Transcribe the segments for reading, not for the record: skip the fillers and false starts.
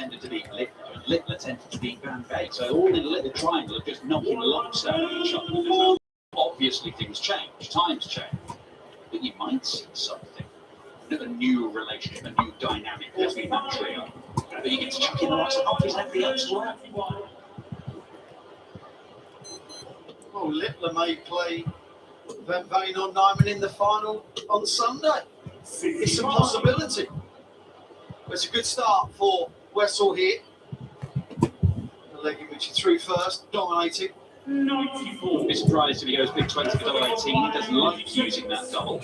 tended to be Littler tended to be Van Beek. So all in a little triangle of just knocking lockstep at each other. Obviously things change, times change, but you might see something. A new relationship, a new dynamic between that trio. But you get to chuck in the likes of Humphries and everybody else as well. Well, Littler may play Van Veen or Nyman in the final on Sunday. It's a possibility. It's a good start for Wessel here. The leg in which he threw first, dominating. 94. Be surprised if he goes big 20 for double 18. He does like using that double.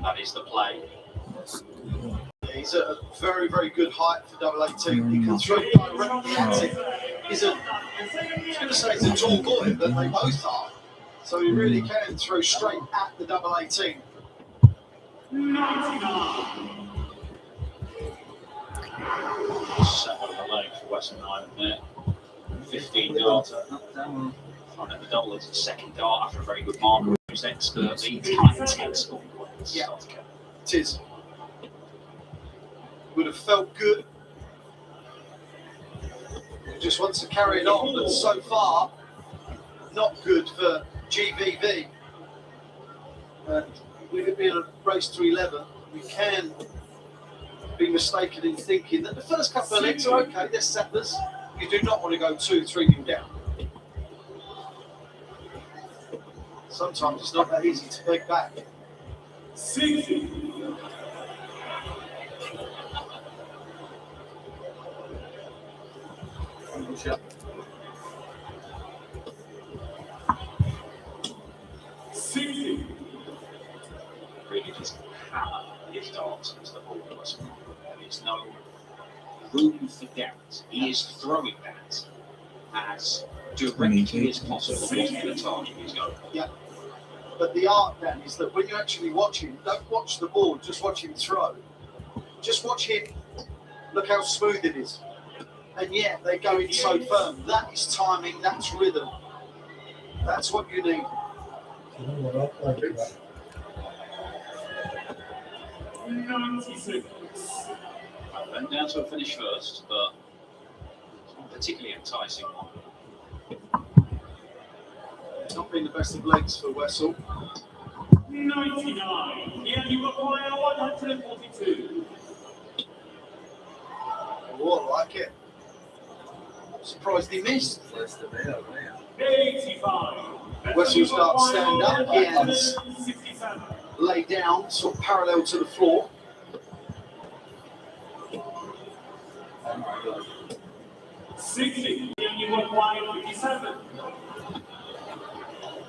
That is the play. Yeah, he's at a very, very good height for double 18. He can throw directly at it. I was going to say he's a tall boy, but they both are. So he really can throw straight at the double 18. 99. Set on the leg for Western Island there. 15 yards. Front at the double as a second dart after a very good marker. Who's expertly kind of textbook. Yeah, it is. Would have felt good. He just wants to carry it on, but so far, not good for GVV. And with it being a race to 11, we can be mistaken in thinking that the first couple of legs are okay, they're settlers. You do not want to go 2-3 down. Sometimes it's not that easy to peg back. 60. Really just hammer his darts into the ball. There's no room for doubt. He is throwing that as directly as possible to the target he's going. Yeah. But the art then is that when you actually watch him, don't watch the ball, just watch him throw. Just watch him, look how smooth it is. And yet they go in so firm. That is timing, that's rhythm. That's what you need. Went down to a finish first, but it's not particularly enticing one. It's not been the best of legs for Wessel. 99. Here you require 142. Oh, I like it. Surprised he missed. 85. Wessel starts to stand up, he hands lay down, sort of parallel to the floor.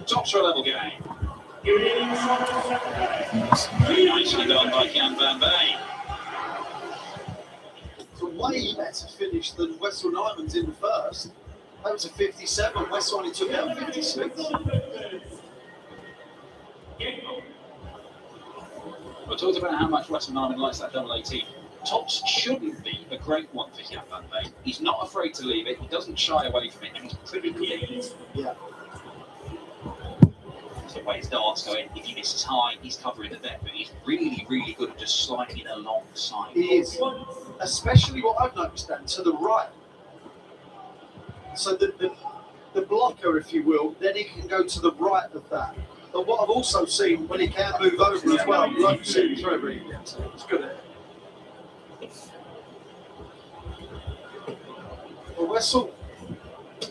Tops for a level game. Nicely done by Jan van Veen. It's a way better finish than Wessel Nyman's in the first. That was a 57. Wessel only took out 56. We talked about how much Western Nyman likes that double 18. Tops shouldn't be a great one for Jan van Veen. He's not afraid to leave it. He doesn't shy away from it, and he's pretty clean. Yeah. The way his darts go in, if he misses high, he's covering the deck, but he's really, really good at just sliding alongside. He is. Especially what I've noticed then, to the right. So the blocker, if you will, then he can go to the right of that. But what I've also seen, when he can move over as well, like sitting through every it's good at it. Well, Wessel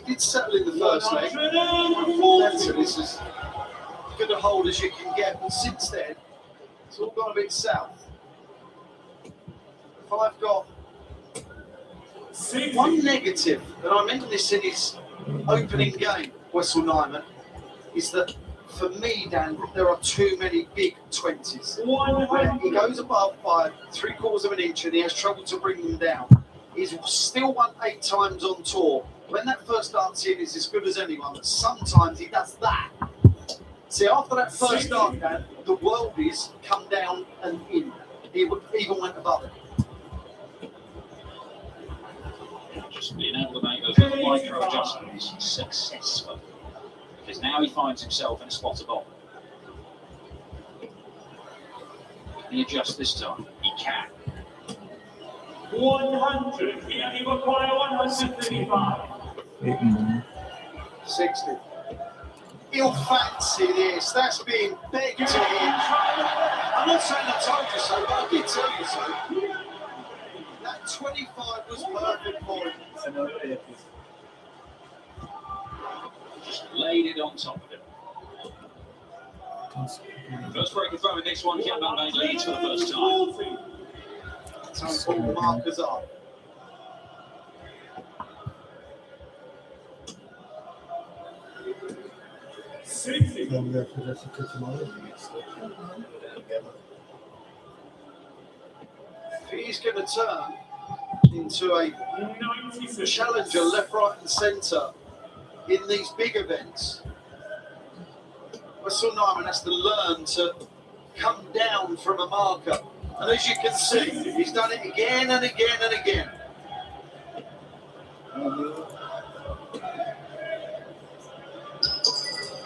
did settle in the first leg. That's it. This is as good a hold as you can get. But since then, it's all gone a bit south. If I've got one negative, and I mentioned this in his opening game, Wessel Nyman, is that for me, Dan, there are too many big 20s. Where he goes above by 3/4 of an inch and he has trouble to bring them down. He's still won 8 times on tour. When that first dance in is as good as anyone, but sometimes he does that. See, after that first dart, Dan, the worldies come down and in. He even went above it. Just being able to make those little micro adjustments successful. Because now he finds himself in a spot above. Can he adjust this time? He can. 100. Here you require 135. 60. He'll fancy this. That's being begged to him. I'm not saying I told you so, but I did tell you so. That 25 was perfect for him. Just laid it on top of him. First break of throw in this one. Jan van Veen leads for the first time. So all markers are. He's going to turn into a challenger left, right and centre in these big events. Wessel Nijman has to learn to come down from a marker. And as you can see, he's done it again and again and again.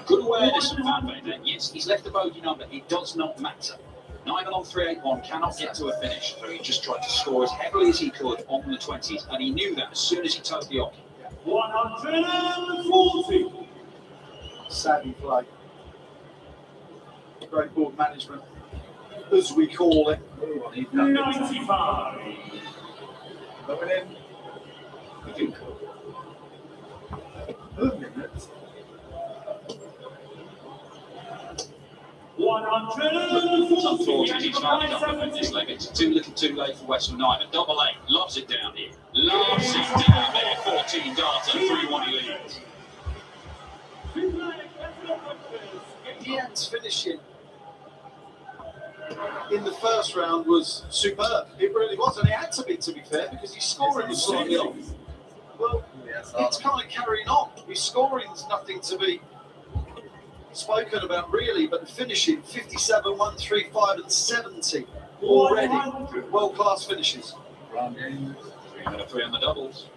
Good awareness from Van Veen. Yes, he's left the bogey number. It does not matter. Nijman on 381 cannot get to a finish, so he just tried to score as heavily as he could on the 20s, and he knew that as soon as he touched the off. 140. Savvy play. Great board management, as we call it. 95. Look at him. It's unfortunate he's found it up with this leg. It's too little too late for Wessel Nijman. Double eight, loves it down here. Loves it down there. 14 darts and 3-1 he leads. Ian's finishing in the first round was superb. It really was, and it had to be fair, because his scoring was slightly off. Well, it's kind of carrying on. His scoring's nothing to be spoken about really, but the finishing 57, 135 and 70 already. World-class finishes. 3 out of 3 on the doubles.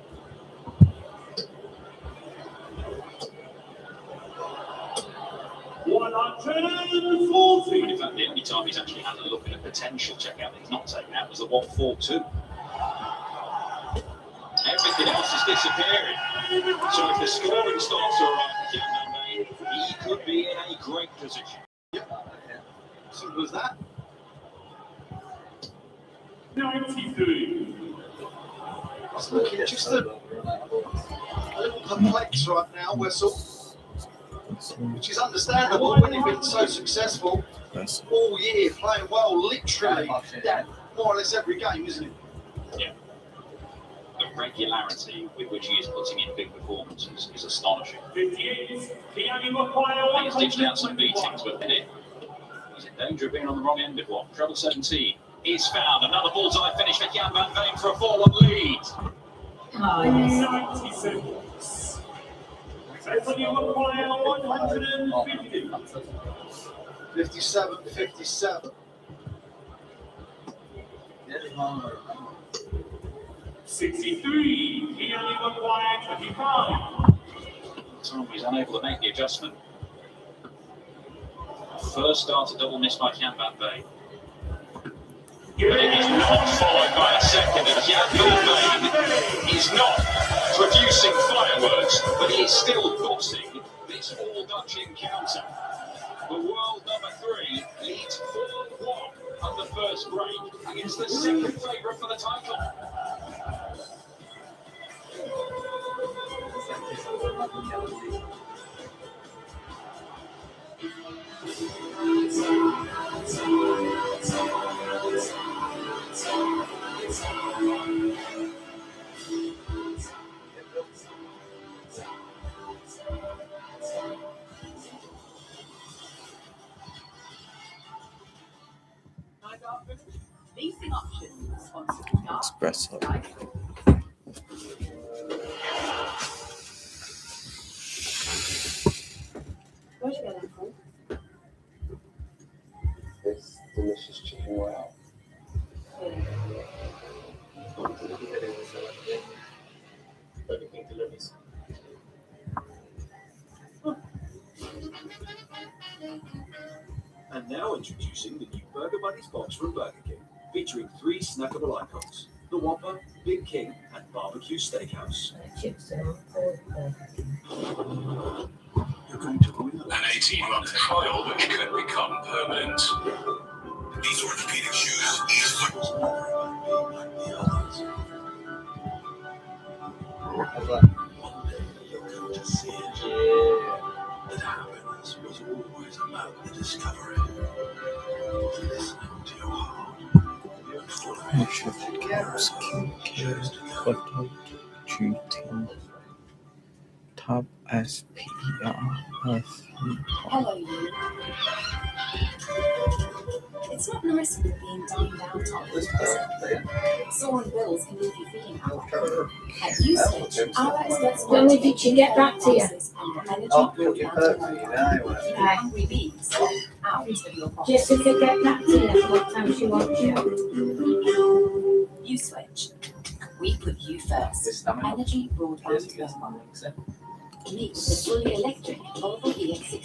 In 140. fact, the only time he's actually had a look at a potential checkout that he's not taken out was the 142. Everything else is disappearing. So if the scoring starts to arrive for Jan van Veen, he could be in a great position. Simple as that. 93. It's looking just a little perplexed right now, Wessel, which is understandable when you've been so successful all year, playing well, literally, more or less every game, isn't it? Yeah. The regularity with which he is putting in big performances is astonishing. 58. Here you require He's dished out some beatings, but in it, he's in danger of being on the wrong end of one. Treble 17 is found. Another bullseye finish for Jan van Veen for a 4-1 lead. Oh, yes. 96. Here you require 150. 57, 57. 63. Here you require 25. Tom is unable to make the adjustment. First start a double miss by Jan van Veen. But it is not followed by a second, and Jan van Veen is not producing fireworks, but he is still bossing this all-Dutch encounter. The world number 3 leads 4-1 on the first break against the second favourite for the title. Leasing options on Espresso. Where'd you get that from? This delicious chicken royale. Everything delivers. And now introducing the new Burger Buddies box from Burger King, featuring 3 snackable icons. The Whopper, Big King, and Barbecue Steakhouse. Chips are cold. You're going to win An 18-month trial which could become permanent. These orthopedic shoes, these foot. like the others. One day you're going to see it. That happiness was always about the discovery. Listening to your heart. And following Make sure that comes skincare, photo, cheating, top SPR, Hello, you. It's not nice when you're being dined out on, is it? Soaring bills can leave you feeling out. At Usage, our experts When did she get back to you? I'll build it perfectly now, anyway. Keeping hungry bees out of your pocket. Jessica get back to you what time she wants you. Uswitch. We put you first. Energy broadband firm. Meet the fully electric Volvo EX60.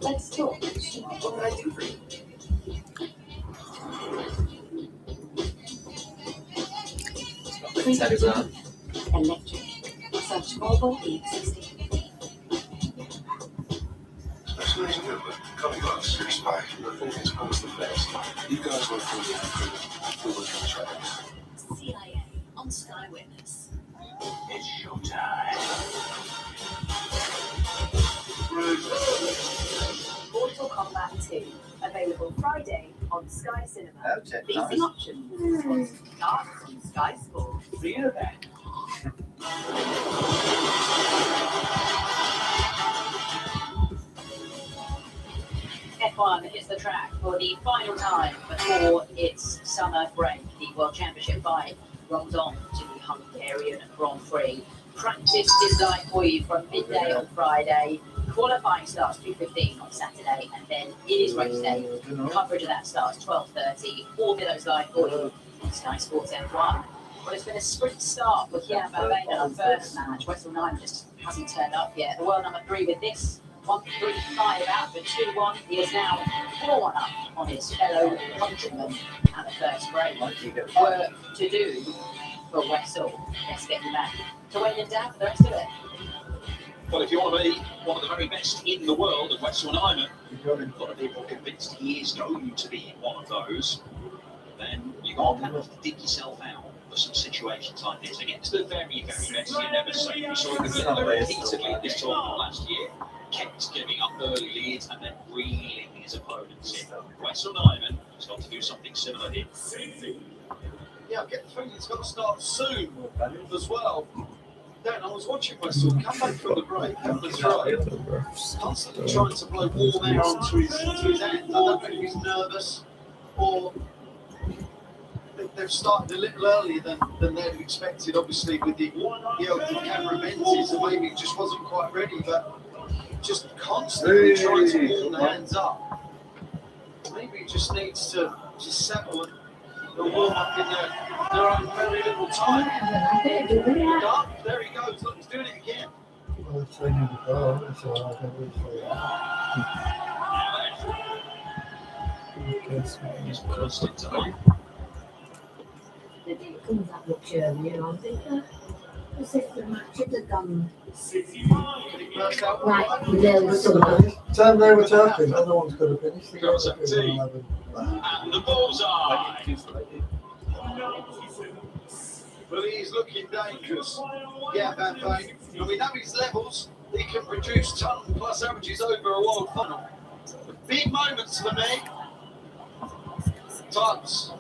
Let's talk. What can I do for you? Electric. Search Volvo EX60. Coming close, expect. I think it's almost the best. You guys were fully accurate. We were going to try this. CIA on Sky Witness. It's showtime. Mortal Kombat 2. Available Friday on Sky Cinema. Okay, These nice. options. Start on Sky Sports. See you then. F1 hits the track for the final time before its summer break. The World Championship 5 rolls on to the Hungarian Grand Prix. Practice designed for you from midday on Friday. Qualifying starts 2:15 on Saturday, and then it is race day. Coverage of that starts 12:30. All videos live for you on Sky Sports F1. Well, it's been a sprint start with Jan Bavena in our first match. Wessel 9 just hasn't turned up yet. The world number 3 with this 1-3-5 out for 2-1. He is now 4-1 up on his fellow countryman at the first break. Work to do for Wessel. Let's get him back to win and down for the rest of it. Well, if you want to be one of the very best in the world of Wessel Nyman, a lot of people are convinced he is going to be one of those, then you're going to have to dig yourself out for some situations like this. Against the very, very best, you never say. You saw him repeatedly in this tournament last year. Kept giving up early leads and then reeling his opponents in. Wessel Nyman has got to do something similar here. Yeah, I get the feeling it's got to start soon as well. Dan, I was watching Wessel come back from the break, have the throw, constantly trying to blow warm air onto his hands. I don't know if he's nervous or they've started a little earlier than they'd have expected, obviously, with the camera lenses, and maybe it just wasn't quite ready, but just constantly trying to warm the hands up. Maybe he just needs to just settle and warm up in their own very little time. There he goes, look, he's doing it again. He's close into line. The day comes up with Germany, and I'm thinking, as if the match had gone right, little someone. Time they were talking, other one's got to finish. They Goal got to 17. 11. And the bullseye. Well, he's looking dangerous. Yeah, Van Veen. And we know his levels. He can produce ton plus averages over a world funnel. Big moments for me. Tons.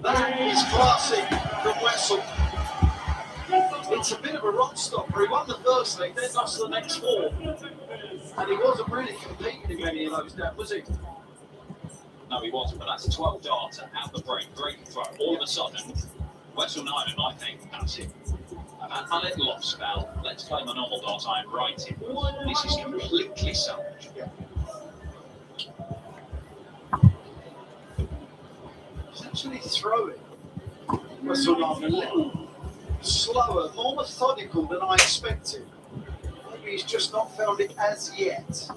That is classic from Wessel. It's a bit of a rock stopper. He won the first leg, then lost the next 4. And he wasn't really competing in many of those, Dan, was he? No, he wasn't, but that's a 12 darter out the break. Great throw. All of a sudden, Wessel Nyman, I think, that's it. I've had my little off spell. Let's play my normal dart. I'm right in. This is completely selfish. He's actually throwing Wessel Nyman a little slower, more methodical than I expected. Maybe he's just not found it as yet.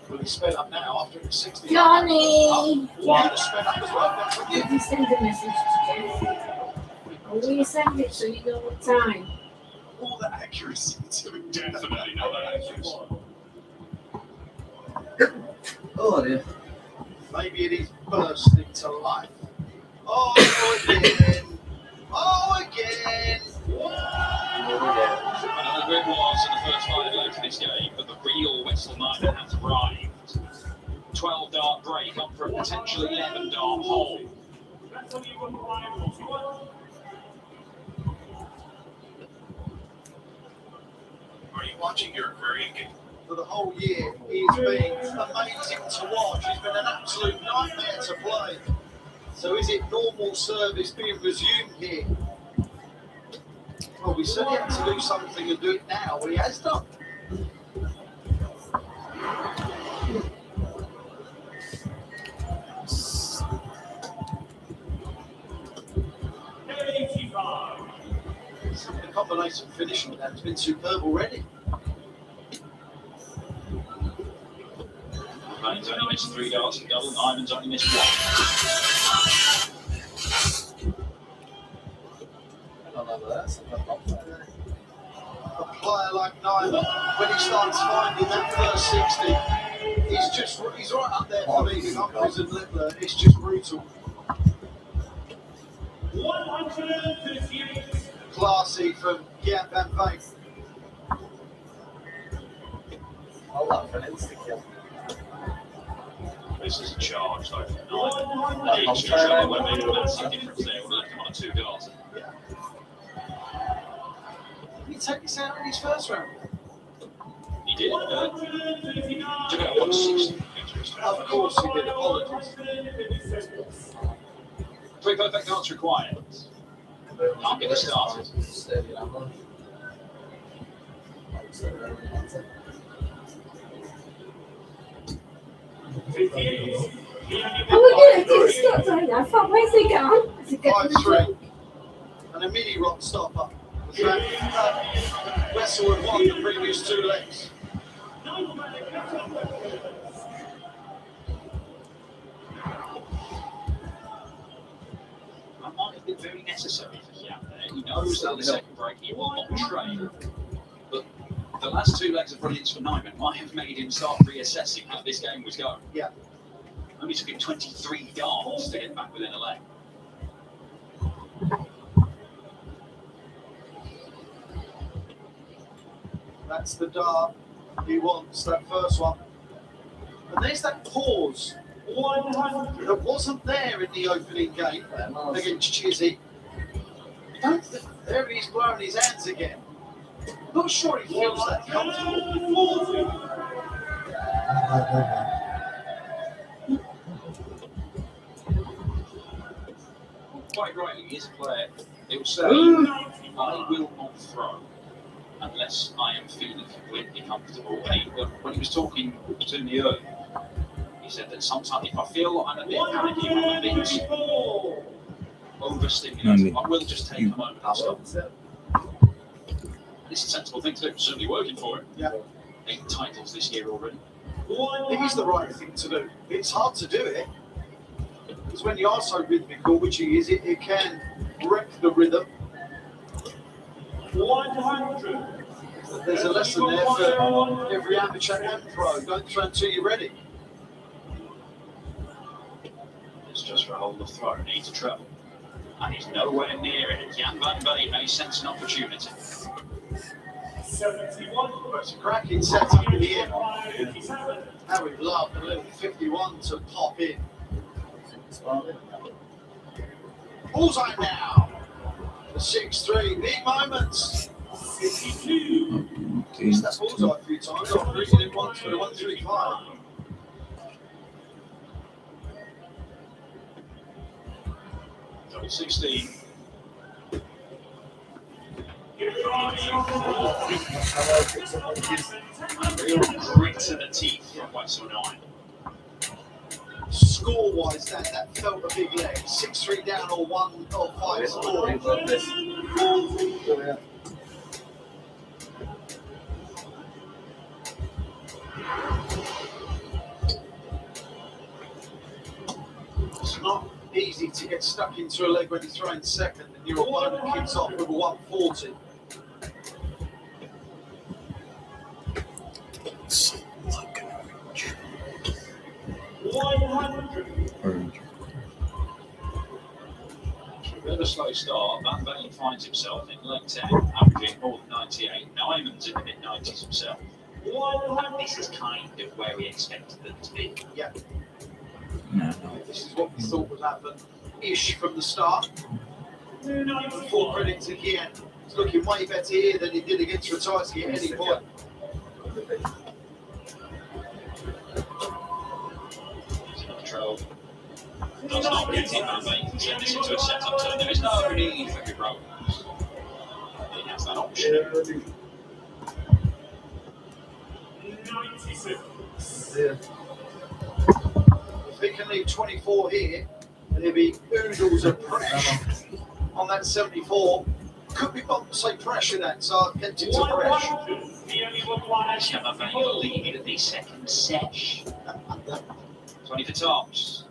Well, he's sped up now after the 60. Johnny! Yeah, sped up as well. That's what Did you send a message to Jeff? Or will you send it so you know what time? all that accuracy to it. Definitely not that accuracy. Oh dear. Maybe it is bursting to life. Oh, again. Oh, again. Another it was in the first 5 legs of this game, but the real Whistle Niner has arrived. 12 dart break up for a potential 11 dart hole. That's only 1.41. Are you watching your aquarium game? For the whole year, he's been amazing to watch. He's been an absolute nightmare to play. So is it normal service being resumed here? Well, we certainly have to do something and do it now. Well, he has done. The combination finishing that has been superb already. Baines only missed 3 darts in double, Ivan's only missed 1. A player like Nyman, when he starts finding that first 60, he's right up there for me with Humphries and Littler. It's just brutal. 138. Classy from Gert van Veen. Hold up for an instant kill. This is a charge, though, from Nine. The extra shot would have made a massive difference there. Would have left him on a 2 darts. Did he take this out in his first round? He did. Took out 160. Of course he did. Apologies. 3 perfect darts required. Can't get it started. Oh, look at it, stop doing that. Fuck, where's he gone? Has he got 5-3. And a mini rock stopper. Wessel had won the previous 2 legs. That might have been very necessary for Kian there. He knows that the second break he will not trade. But the last 2 legs of brilliance for Nyman might have made him start reassessing how this game was going. Yeah. Only took him 23 darts to get back within a leg. That's the dart he wants, that first one. And there's that pause 100. that wasn't there in the opening game against Chizzy. There he's blowing his hands again. Not sure he feels that comfortable. Quite rightly, he is a player. He'll say, I will not throw unless I am feeling completely comfortable. And when he was talking to me earlier, he said that sometimes if I feel like I'm a bit panicky, I'm a bit overstimulated, I will just take a moment and stop. This is a sensible thing to do. It's certainly working for him. Yeah. 8 titles this year already. It is the right thing to do. It's hard to do it. Because when you are so rhythmical, which he is, it can wreck the rhythm. 100. There's a lesson there for every amateur and pro. Don't throw until you're ready. It's just for a hold of throw, need to travel. And he's nowhere near it. Jan van Veen may sense an opportunity. 71. It's a cracking setup in the end. How we'd love the little 51 to pop in. Bullseye now. The 6-3, big moments. 52. Missed that bullseye a few times. I've reached it once for the 135. Double 16. Real grit to the teeth from Wessel 9. Score-wise, that felt a big leg. 6-3 down or 1 or 5 score. It's not easy to get stuck into a leg when you're throwing second and your opponent kicks off with a 140. Like an orange. 100. Orange. A bit of a slow start. Van Veen finds himself in leg 10, averaging more than 98. Nyman's in the mid-90s himself. 100. This is kind of where we expected them to be. Yeah, No. this is what we thought would happen-ish from the start. Full 94. credit to Kian. He's looking way better here than he did against Ratajski at any point. It's another trail. Does not get in Van Veen can turn this into a set-up turn. There is no need for heroics. He has that option. 96. If he can leave 24 here, and there'll be oodles of pressure on that 74. Could be say pressure then, so I've kept it to pressure. 100. The only one Actually, Van Veen will lead at the second sesh. 20 for tops.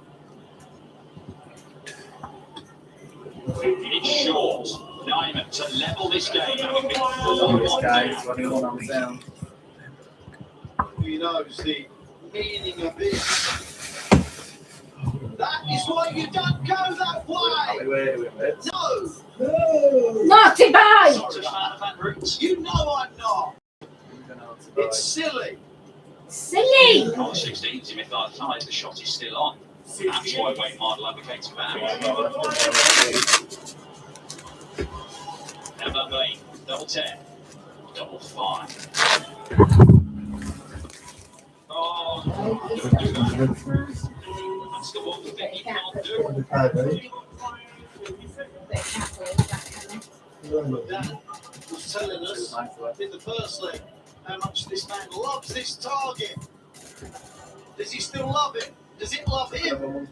It's short. Nyman to level this game. Having been 4-1 21 on the down. Who knows the meaning of this? That is why you don't go that way. No, Naughty boy! Not a fan of Van Roots. you know I'm not. It's silly. Silly! On 16, Smith outside, the shot is still on. That's why Wayne Mardle advocates for that. Now Van Veen, double 10, double 5. Oh, that's the one thing he can't do. Dan was telling us in the first leg how much this man loves this target. Does he still love it? Does it love him?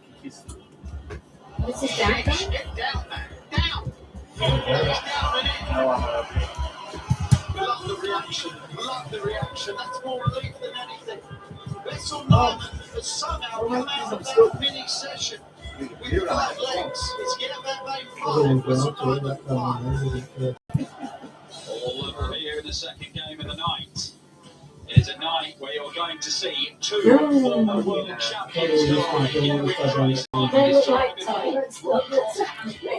What's this down? Get down, man. Down. That is down and in. Love the reaction. Love the reaction. That's more relief than anything. Wessel Nyman has somehow come out of that mini session with 5 legs. It's get that main 5. Wessel Nyman 5. All over here in the second game of the night. It is a night where you're going to see 2 former world champions die. Here with Trace They look like toilets. Look, that's the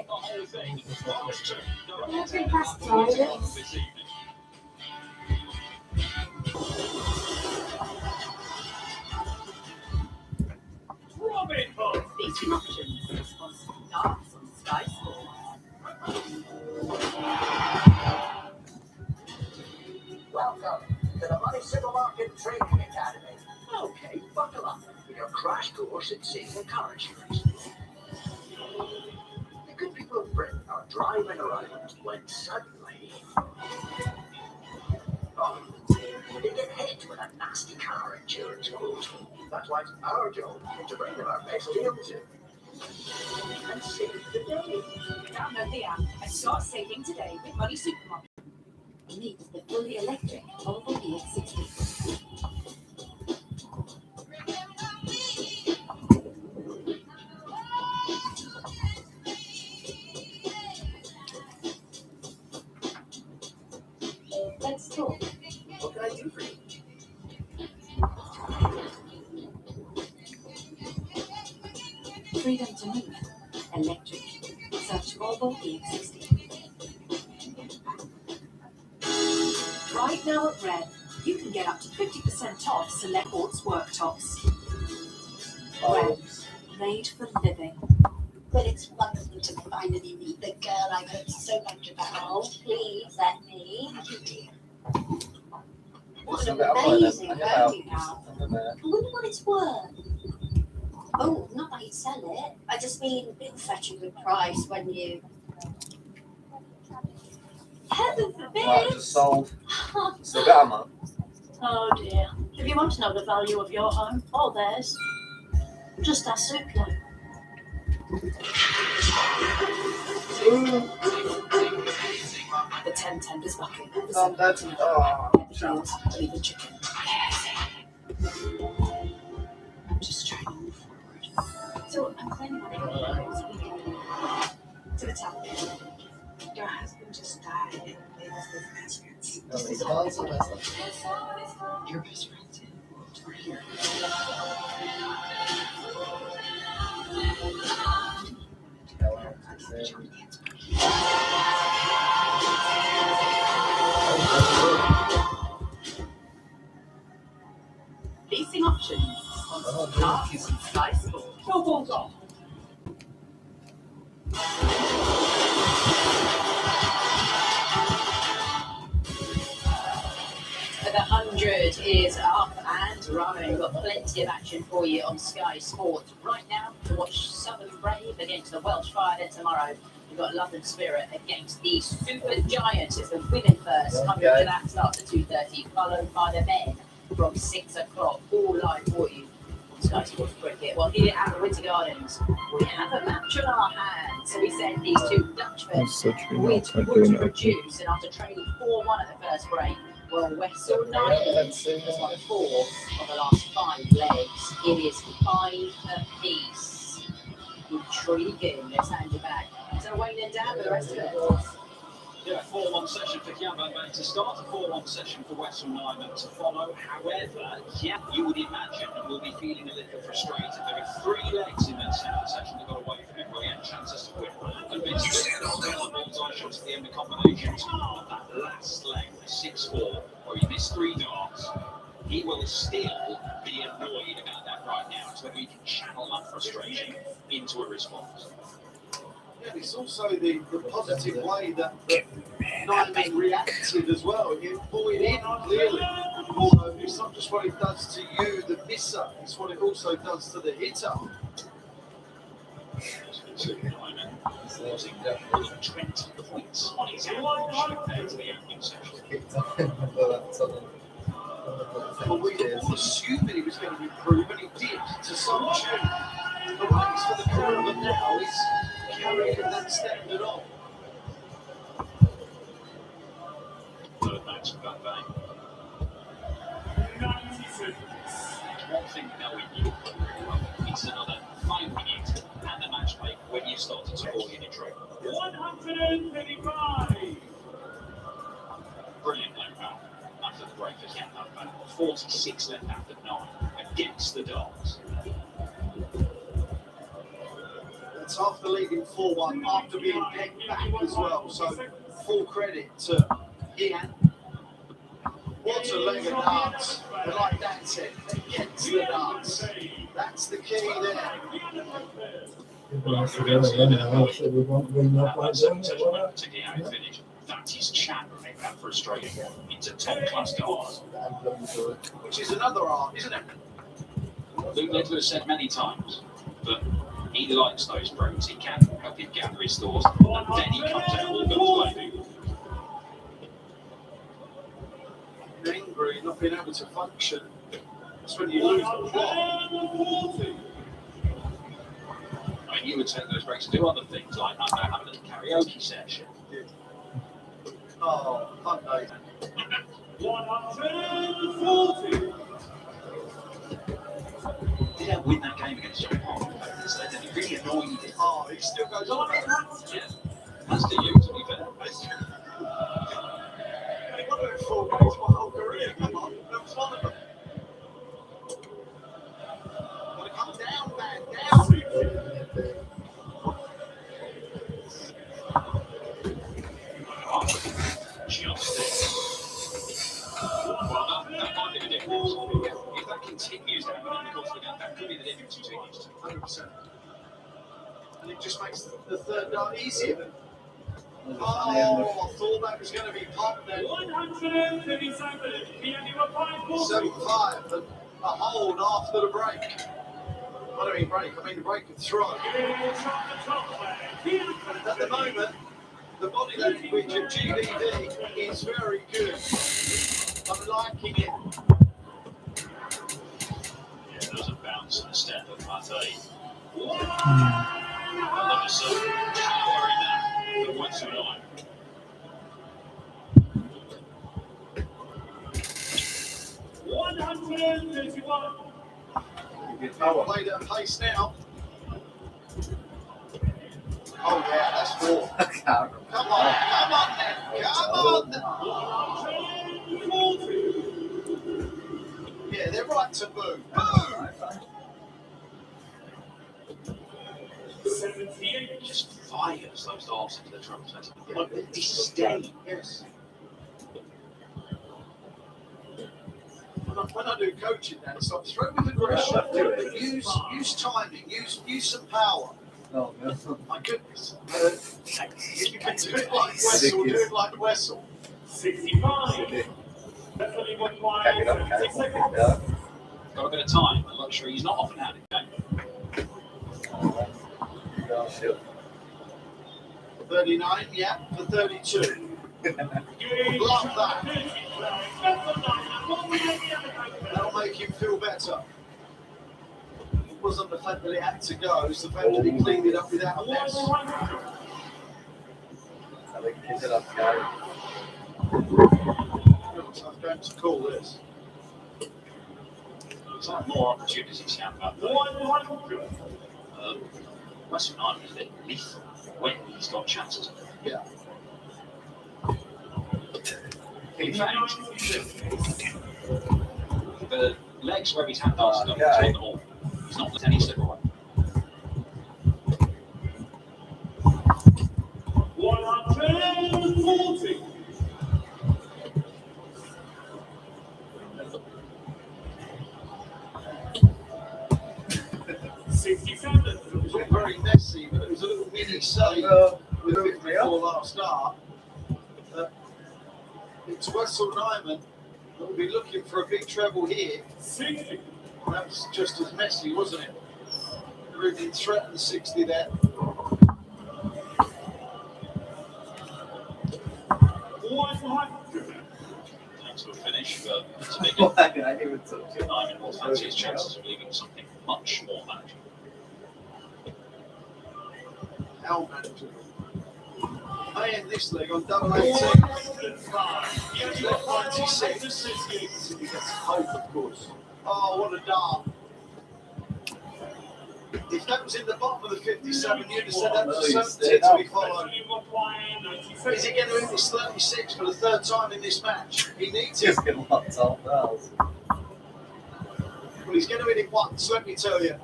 whole thing. Those 2 go They're ahead big to past the toilets. this evening. Robin Hood. Featuring options on Stars on Sky Sports. Welcome to the Money Supermarket Training Academy. Okay, buckle up. With your crash course in saving car insurance. The good people of Britain are driving around when suddenly they get hit with a nasty car insurance quote. That's why it's our job to bring them our best deals in and save the day. Download the app and start saving today with Money Supermarket. Meet the fully electric Volvo EX60. Let's talk. What can I do for you? Freedom to move. Electric. Search Volvo EX60. Right now at Red, you can get up to 50% off select sports worktops. Red, made for living. Well, it's wonderful to finally meet the girl I've heard so much about. Oh, please let me. What an amazing phone you have. I wonder what it's worth. Oh, not that you'd sell it. I just mean it'll fetch a good price when you. Heaven forbid! Right, just sold. Still got a month. Oh dear. If you want to know the value of your home or theirs, just ask Zoopla. 10 tenders bucket. That's Yours, leave the chicken. I'm just trying to move forward. So I'm planning on going this weekend to the top. Your husband just died and they lost their best friends. Your best friends are here. Leasing options on cars and Sky Sport. No balls off. The 100 is up and running. We've got plenty of action for you on Sky Sports right now to watch Southern Brave against the Welsh Fire. Then tomorrow we've got London Spirit against the Super Giants. It's the women first. 100 to that starts at 2:30, followed by the men from 6 o'clock. All live for you on Sky Sports Cricket. Well, here at the Winter Gardens, we have a match on our hands. So we send these two Dutchmen with would produce, and after trading 4-1 at the first break, well, Wessel United has won 4 of the last 5 legs. It is 5 apiece. Intriguing. Let's hand you back to Wayne and Dan for the rest of it. Yeah, 4-1 session for Kiamba to start, a 4-1 session for Wessel Nyman to follow. However, yeah, you would imagine that we'll be feeling a little frustrated. There are 3 legs in that second session that got away from him, where he had chances to win. And Vince the bullseye shots at the end of combinations. But that last leg, the 6-4, where he missed 3 darts, he will still be annoyed about that right now. It's whether he can channel that frustration into a response. Yeah, it's also the positive way that Nyman reacted as well. He buoyed in clearly. So it's not just what it does to you, the misser, it's what it also does to the hitter. Losing more than 20 points on his average compared to the opening session. But we were all assuming he was going to improve, and he did to some tune. The race for the tournament now is carrying that standard on. Third match of that day. 96. One thing that we knew very well, it's another 5 minutes and the match play when you start to score in a trade. 135. Brilliant low power after the break for Kiamba. 46 left after 9 against the Dogs. It's after leading 4-1, after being pegged back as well. So full credit to Ian. What a leg of darts. But like Dan said, against the darts. That's the key there. That is channeling that frustration into top-class darts. Which is another art, isn't it? Luke Ledler has said many times that he likes those breaks. He can help him gather his thoughts, and then he comes out all guns blazing. Angry, not being able to function. That's when you lose the plot. I mean, you would take those breaks to do other things, like I don't know, have a little karaoke session. Oh, Monday. 140. Did I win that game against John Park? It really annoyed him. Oh, he still goes on. Yeah. That's to you, to be fair. He won it 4 games my whole career. Come on, that was one of them. Gotta come down, man, down. Well, that might be the difference. If that continues to happen in the course of the game, that could be the difference between these two. 100%. And it just makes the third dart easier. Oh, I thought that was going to be popped then. 137. The only one point 7-5 and a hold after the break. I don't mean break, I mean the break of throw. At the moment, the body language of GBD is very good. I'm liking it. Yeah, there's a bounce and a step of Mate. All of a sudden, power in that for Wessel United. 131. Played at a pace now. Oh yeah, that's 4. Come on then. Come on. Yeah, they're right to boo. Boo! 78. Just fires those arms into the drums. Like disdain. Yes. When I do coaching now, it's like throw with aggression, but use timing, use some power. Oh, no. My goodness. If you can do it like Wessel, do it like Wessel. 65. Definitely requires 70 seconds. Got a bit of time. The luxury he's not often had in game. Oh, shit. 39, yeah, for 32. Love that. That'll make him feel better. It wasn't the fact that it had to go, it's the fact that he cleaned it up without a mess. I think he's it up, guy. Tough game to call this. Looks like more opportunities here about that. 100. Western United is a bit lethal when he's got chances. Yeah. In fact, the legs where he's had those he's taken them all. He's not let any slip away. 140. It was all very messy, but it was a little mini save with a bit before last start. It's Wessel Nyman that will be looking for a big treble here. 60. That was just as messy, wasn't it? Really threatened 60 there. 100. Thanks for a finish, but it's a big I didn't even touch it. Nyman will fancy his chances of leaving something much more manageable. How manageable. Playing this leg on double 18. He's left 96. He gets hope, of course. Oh, what a dart. If that was in the bottom of the 57, you'd have said that was a certainty to be followed. Is he going to hit this 36 for the third time in this match? He needs it. He's getting locked off now. Well, he's going to hit it once, let me tell you.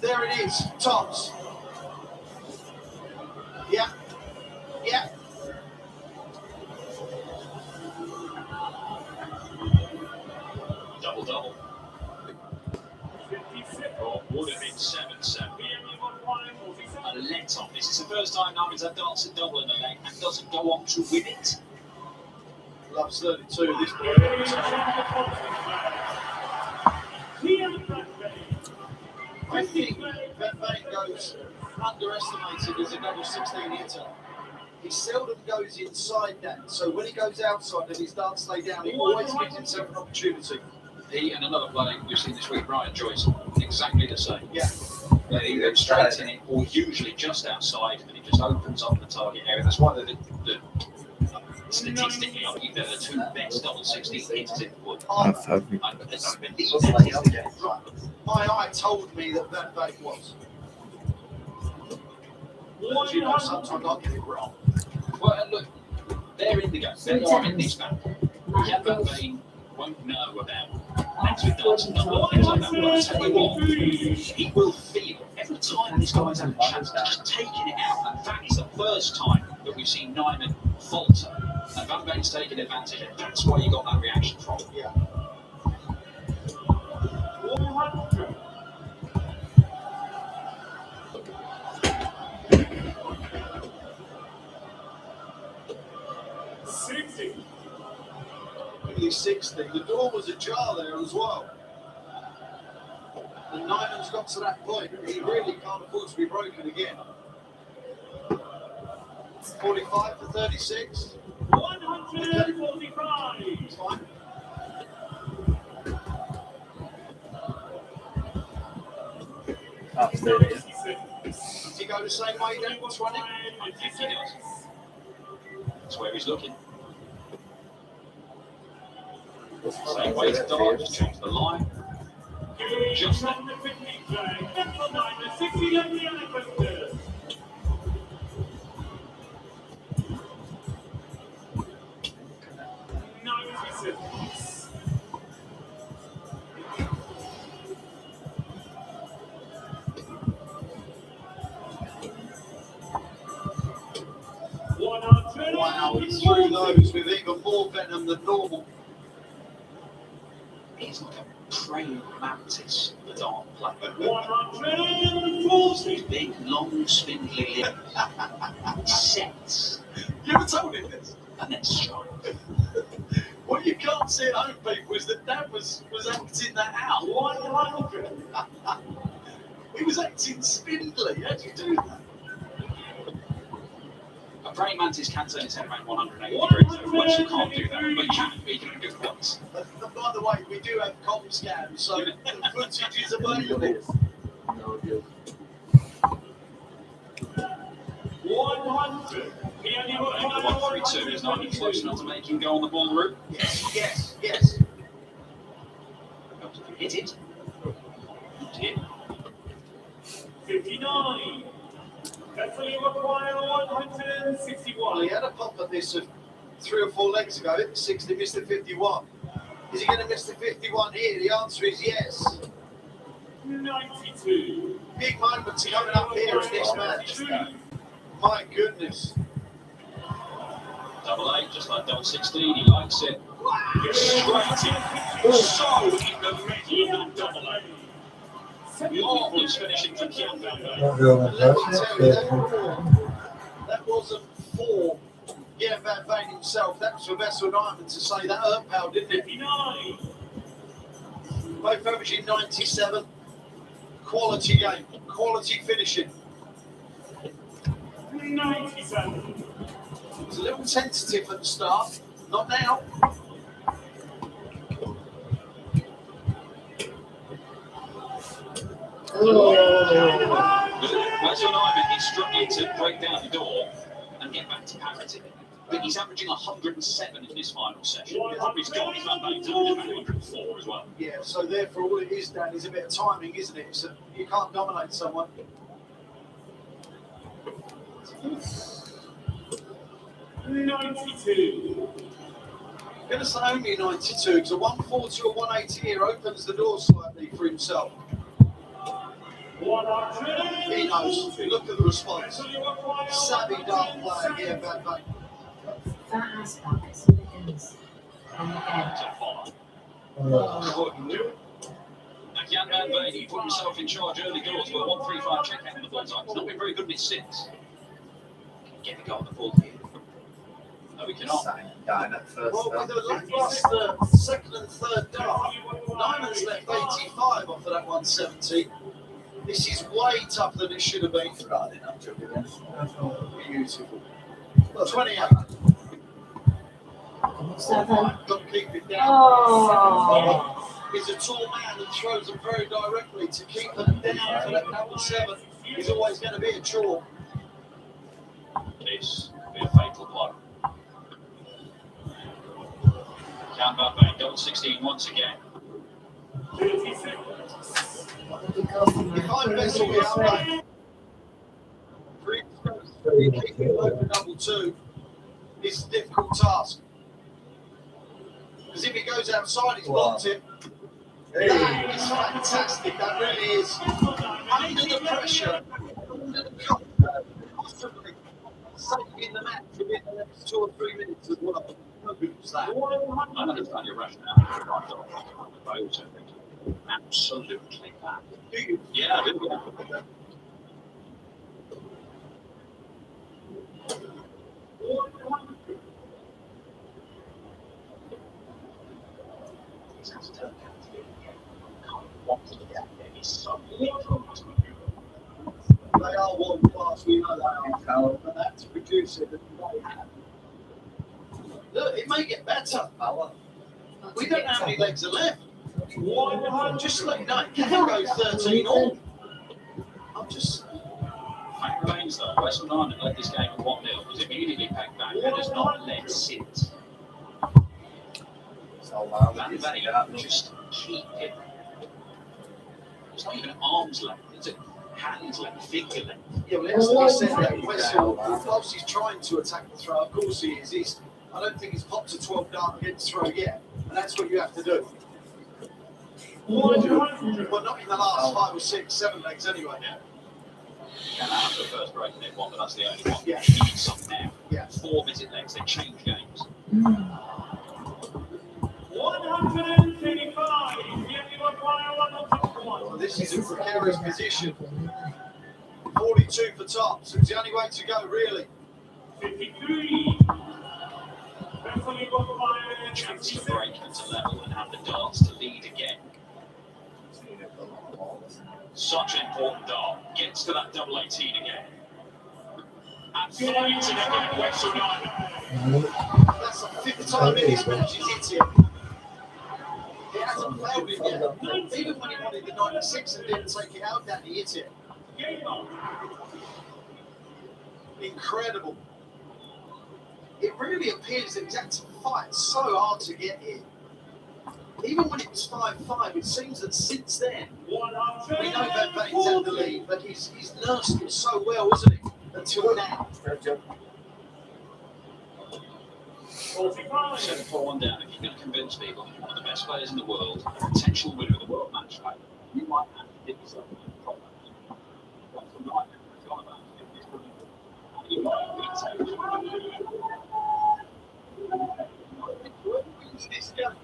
There it is, tops. Yeah, yeah. Double. Or would have been 7-7. A let on. This is the first time Nyman's had darts a double in the leg and doesn't go on to win it. Loves 32, this boy. I think that Vane goes underestimated as a double 16 hitter. He seldom goes inside that, so when he goes outside and his darts lay down, he always gives himself an opportunity. He and another player we've seen this week, Ryan Joyce, exactly the same. Yeah. He goes straight in it, or usually just outside, and he just opens up the target area. That's why the statistically, I think they're the two best double 16 hitters in the world. Right. My eye told me that Vane was. But you know, sometimes I get it wrong. Well, look, they're in the game. They are in this battle. Yeah, but Vane won't know about next with darts and double things like that. But I tell you what, he will feel every time this guy's having a chance, just taking it out. And that is the first time that we've seen Nyman falter. And Van Vane's taking advantage. And that's why you got that reaction from him. Yeah. 100. Nearly 60. The door was ajar there as well. And Nyman's got to that point. He really can't afford to be broken again. 45 for 36. 145. It's fine. Does he go the same way then? What's running? I think he does. That's where he's looking. Same way to dart, just change the line. Just then. Wow, he threw those with even more venom than normal. He's like a praying mantis, the dart player. 140. These big, long, spindly sets, You ever told him this? and then strike. What you can't see at home, people, is that Dan was acting that out. 100. He was acting spindly. How do you do that? A praying mantis can turn its head around 180 degrees, which you can't do that, but you can only do it once. And by the way, we do have com scans, so the footage is available. No good. 100. I think the 132 is not even close enough to make him go on the ball route. Yes. Hit it. Hit. 59. Definitely require 161. Well, he had a pop at this 3 or 4 legs ago. 60 missed the 51. Is he going to miss the 51 here? The answer is yes. 92. Big moments coming up here in this match. My goodness. Double 8, just like double 16, he likes it. Straight in. So in the middle of double 8. Marvellous finishing from Kian Van Veen. Not real Let me tell you, impressive. that wasn't for Jan Van Veen himself. That was for Vessel Nyman to say that Earpal, didn't it? 59. Both averaging 97. Quality game, quality finishing. 97. It was a little tentative at the start, not now. Vessel Nyman is struggling to break down the door and get back to parity. But he's averaging 107 in this final session. He's got his Van Veen's averaging 104 as well. Yeah, so therefore all it is, Dan, is a bit of timing, isn't it? So you can't dominate someone. 92. I'm going to say only 92, because a 140 or 180 here opens the door slightly for himself. 100. He knows. Look at the response. Savvy dart player here, Van Veen. That ass back is Higgins on the end. To follow. Oh, Now, Jan Van Veen, he put himself in charge early doors with a 1-3-5 check out in the bullseye. He's not been very good in his since. Can he get a go on the ball here? No, we cannot. Down at first. Well, with a lackluster second and third dart, Nyman's left 85 off of that 170. This is way tougher than it should have been. Right, I'm joking. Beautiful. 28. 7. Got to keep it down. Oh. He's a tall man and throws them very directly. To keep them down for that double 7 is always going to be a chore. This could be a fatal blow. Jan Van Veen, double 16 once again. 36. If I'm Vessel here, keeping it over double 2 is a difficult task. Because if he goes outside, he's blocked it. That is fantastic, that really is. Under the pressure, possibly saving the match within the next 2 or 3 minutes as well. How good was that? I understand your rationale. I also think absolutely bad. Do you? Yeah, I do. They are world class, we know they are. And that's producer that they have. Look, it may get better. We don't know how many legs are left. Just like that, can go 13 all. I'm just. Fact remains though, Vessel Nyman led this game at 1-0, was immediately packed back and has not let sit. So loud. Van Dan Bay just keep it. It's not even arm's length, it's a hand length, finger length. Yeah, well, that's what he said there. Wessel, whilst he's trying to attack the throw, of course he is. I don't think he's popped a 12 dart against throw yet, and that's what you have to do. Well, not in the last 5 or 6, 7 legs anyway. Came out for the first break and they won, but that's the only one. Yeah. You need some now. Yeah. 4 minute legs, they change games. 135. Well, this is a precarious position. 42 for top, so it's the only way to go, really. 53. A chance to break and to level and have the darts to lead again. Such an important dart. Gets to that double 18 again. And flies it again, Wessel Nyman. That's the 5th time in this match he's hit it. He hasn't failed it yet. Even when he wanted the 96 and didn't take it out, then he hit it. Incredible. It really appears that he's had to fight so hard to get here. Even when it was 5-5, it seems that since then, we know Van Vane's had the lead, but he's nursed it so well, hasn't he? Until now. 7-4-1 down. If you're going to convince people that you're one of the best players in the world, a potential winner of the world match, you might have to give yourself a problem. That's the night it's gone about. You might be this game.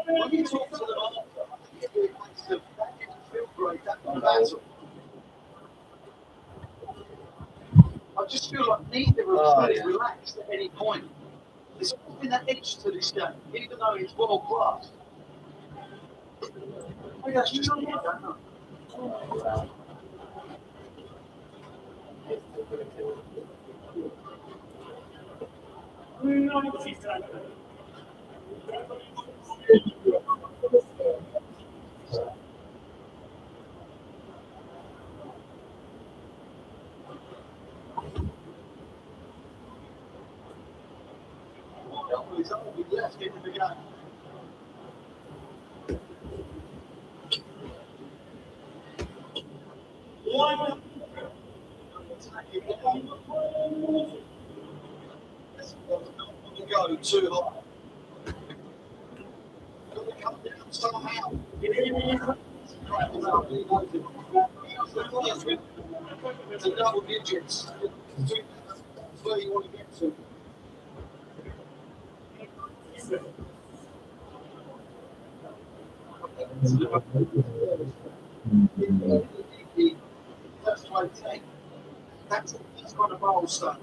When you talk to them after, that didn't feel great, that battle. I just feel like neither of us really relaxed at any point. There's always been that edge to this game, even though it's world class. I think that's just it, I don't know. He's only left into the game. Go too high. Got to come down somehow. To double digits. That's where you want to get to. That's what I take. That's got a milestone.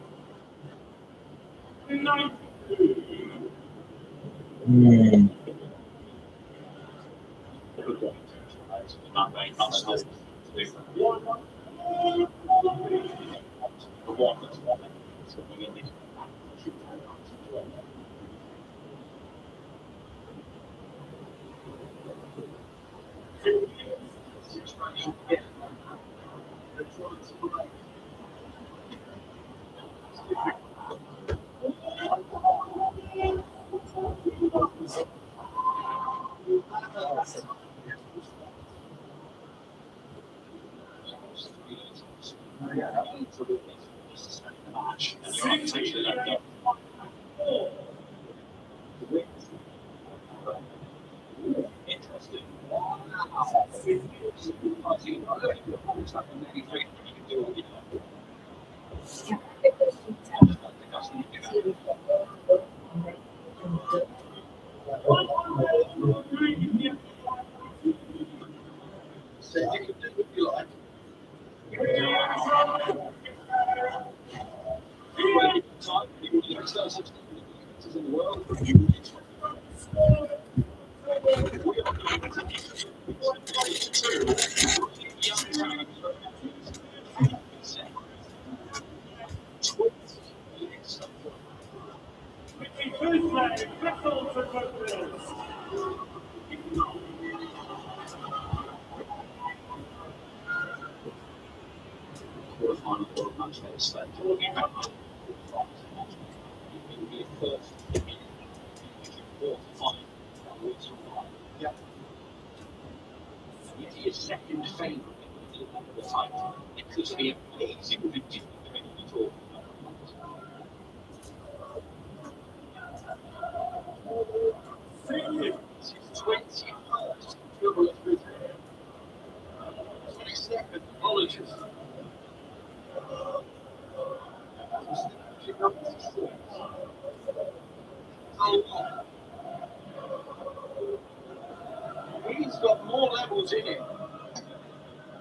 He's got more levels in him.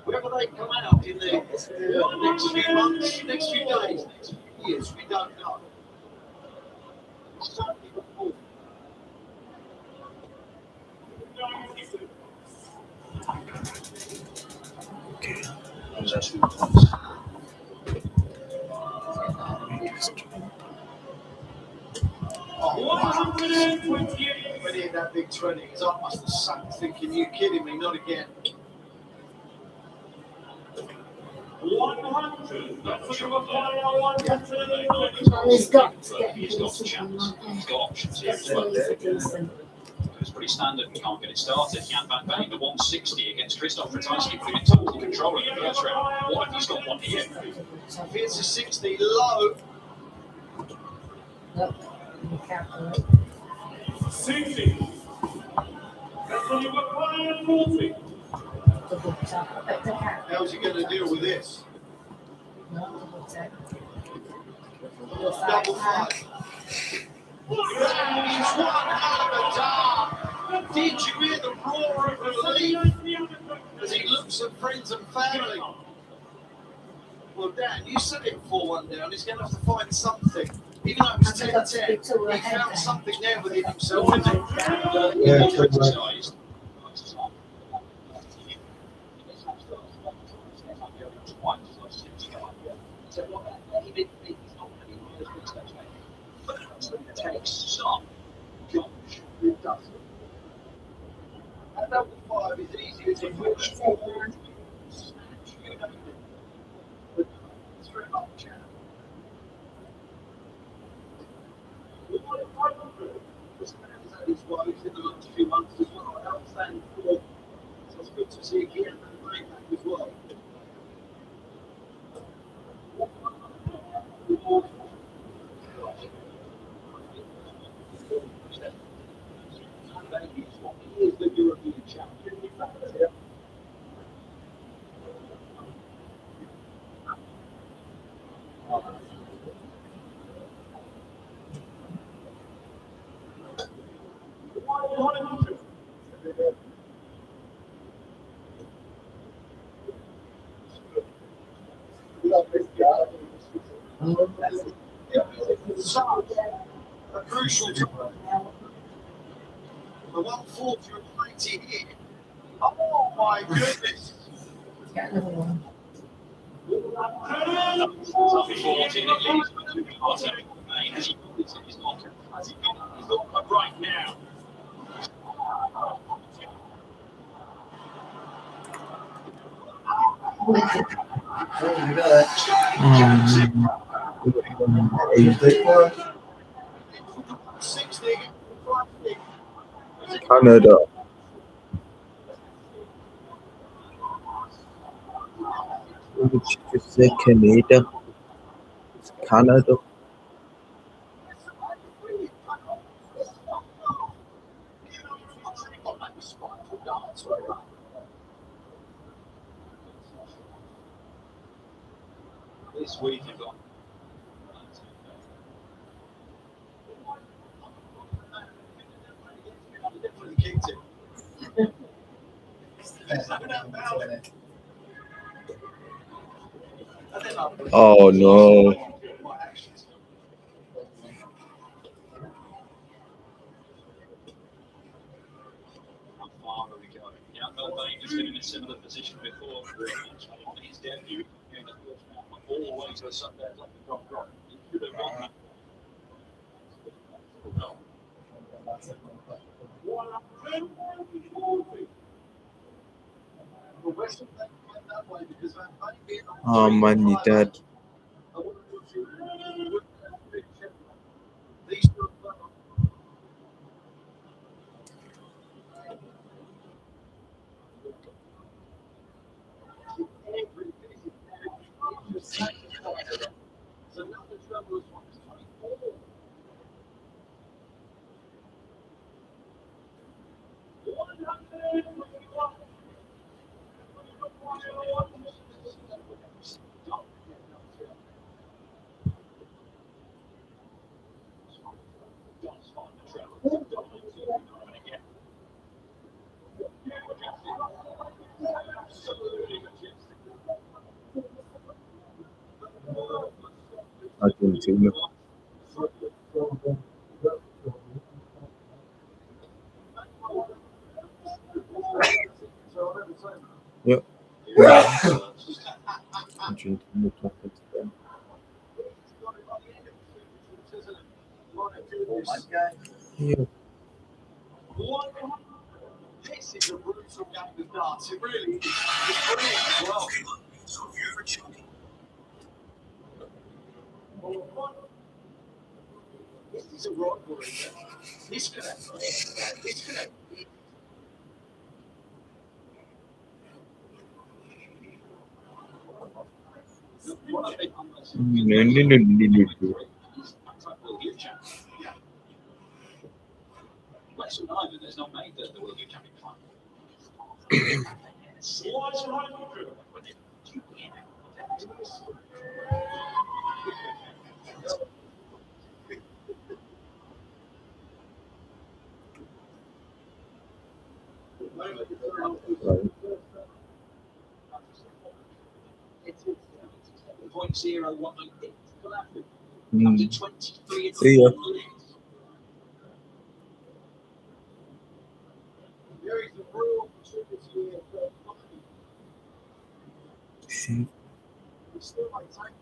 Whether they come out in the next few months, next few days, next few years, we don't know. Certainly before. Okay. Oh, wow. When he had that big 20, his heart must have sunk thinking, you kidding me, not again. 100. That's what you require. 100. He's got to get He's got a chance. He's got options here as well. It's pretty standard and can't get it started. Jan van Veen, the 160 against Christoph Ratajski, putting in total control in the first round. What if he's got one here? If it's a 60 low, 60. That's what you require. 40. how's he going to deal with this? Double five. He's one hell of a dart. Did you hear the roar of relief as he looks at friends and family? Well, Dan, you said it 4-1 down. He's going to have to find something. Even though it's 10-10, he found something there within himself, isn't he? Yeah, takes some. Gosh, it does. At double five is easier to push. It's very much. His wife in the last few months as well. Outstanding form. So it's good to see again and bring back as well. He is the European champion. A crucial time. The 140 of 90 here. Oh my goodness. Got another one. Right now. Canada. Which is the Canada. It's Canada. This week you've got Definitely kicked it. Oh no. how far are we going? Jan van Veen has been in a similar position before. In his debut in the first round, all the way to a Sunday like the drop. He should have won that. Oh, money dad. filmen. Ja. Kanskje ikke Ja. This is a brutal game of darts. It really is. It's brilliant as well. So have you ever checked? This is a right worry. Disconnect. Disconnect. Western Island has not made the World Youth Champion final. .01 after 23 See ya. There is a real opportunity here for See. it's still like time.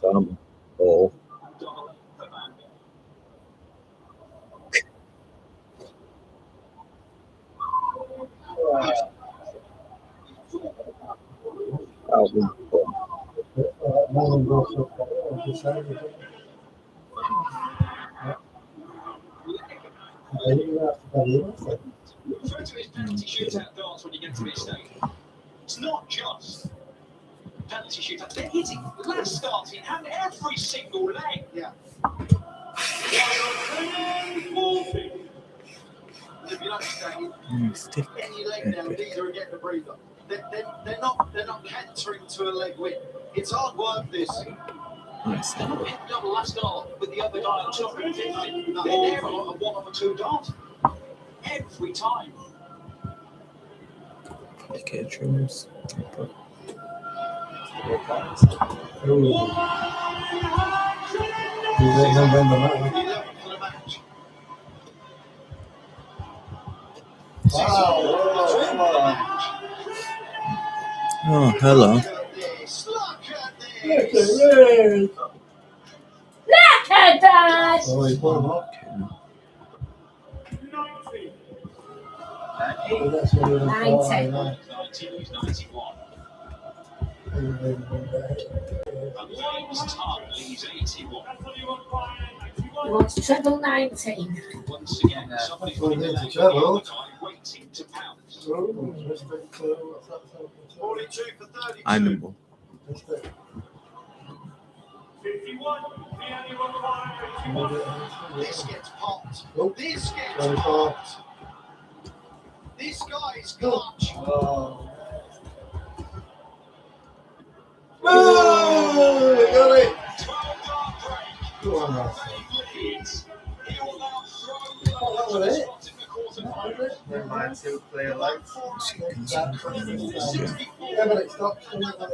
Some. Oh. Album. Refer to it as penalty shootout darts when you get to this stage. It's not just penalty shootout. They're hitting last starting and every single leg. Yeah. If you don't stay any leg down, these are getting a breather. They're not cantering to a leg win. It's hard work, this. Nice. They're not hitting double last start with the other guy on 250. They're there on a 1 or 2 dart. Every time. Okay, trims. Oh, hello. Look at that! Nineteen, 91. And James Tubb leads 81. He wants treble 19. Once again, somebody's running the leg waiting to pounce. 42 for 32. I know. 51. This gets popped. This gets popped. This guy is clutch. Oh, got it. 12-dart break. Go on, Russ. Leads. He will now throw That was it. spot in the quarterfinals. Never mind, two player lights. Yeah, but it stops. Remember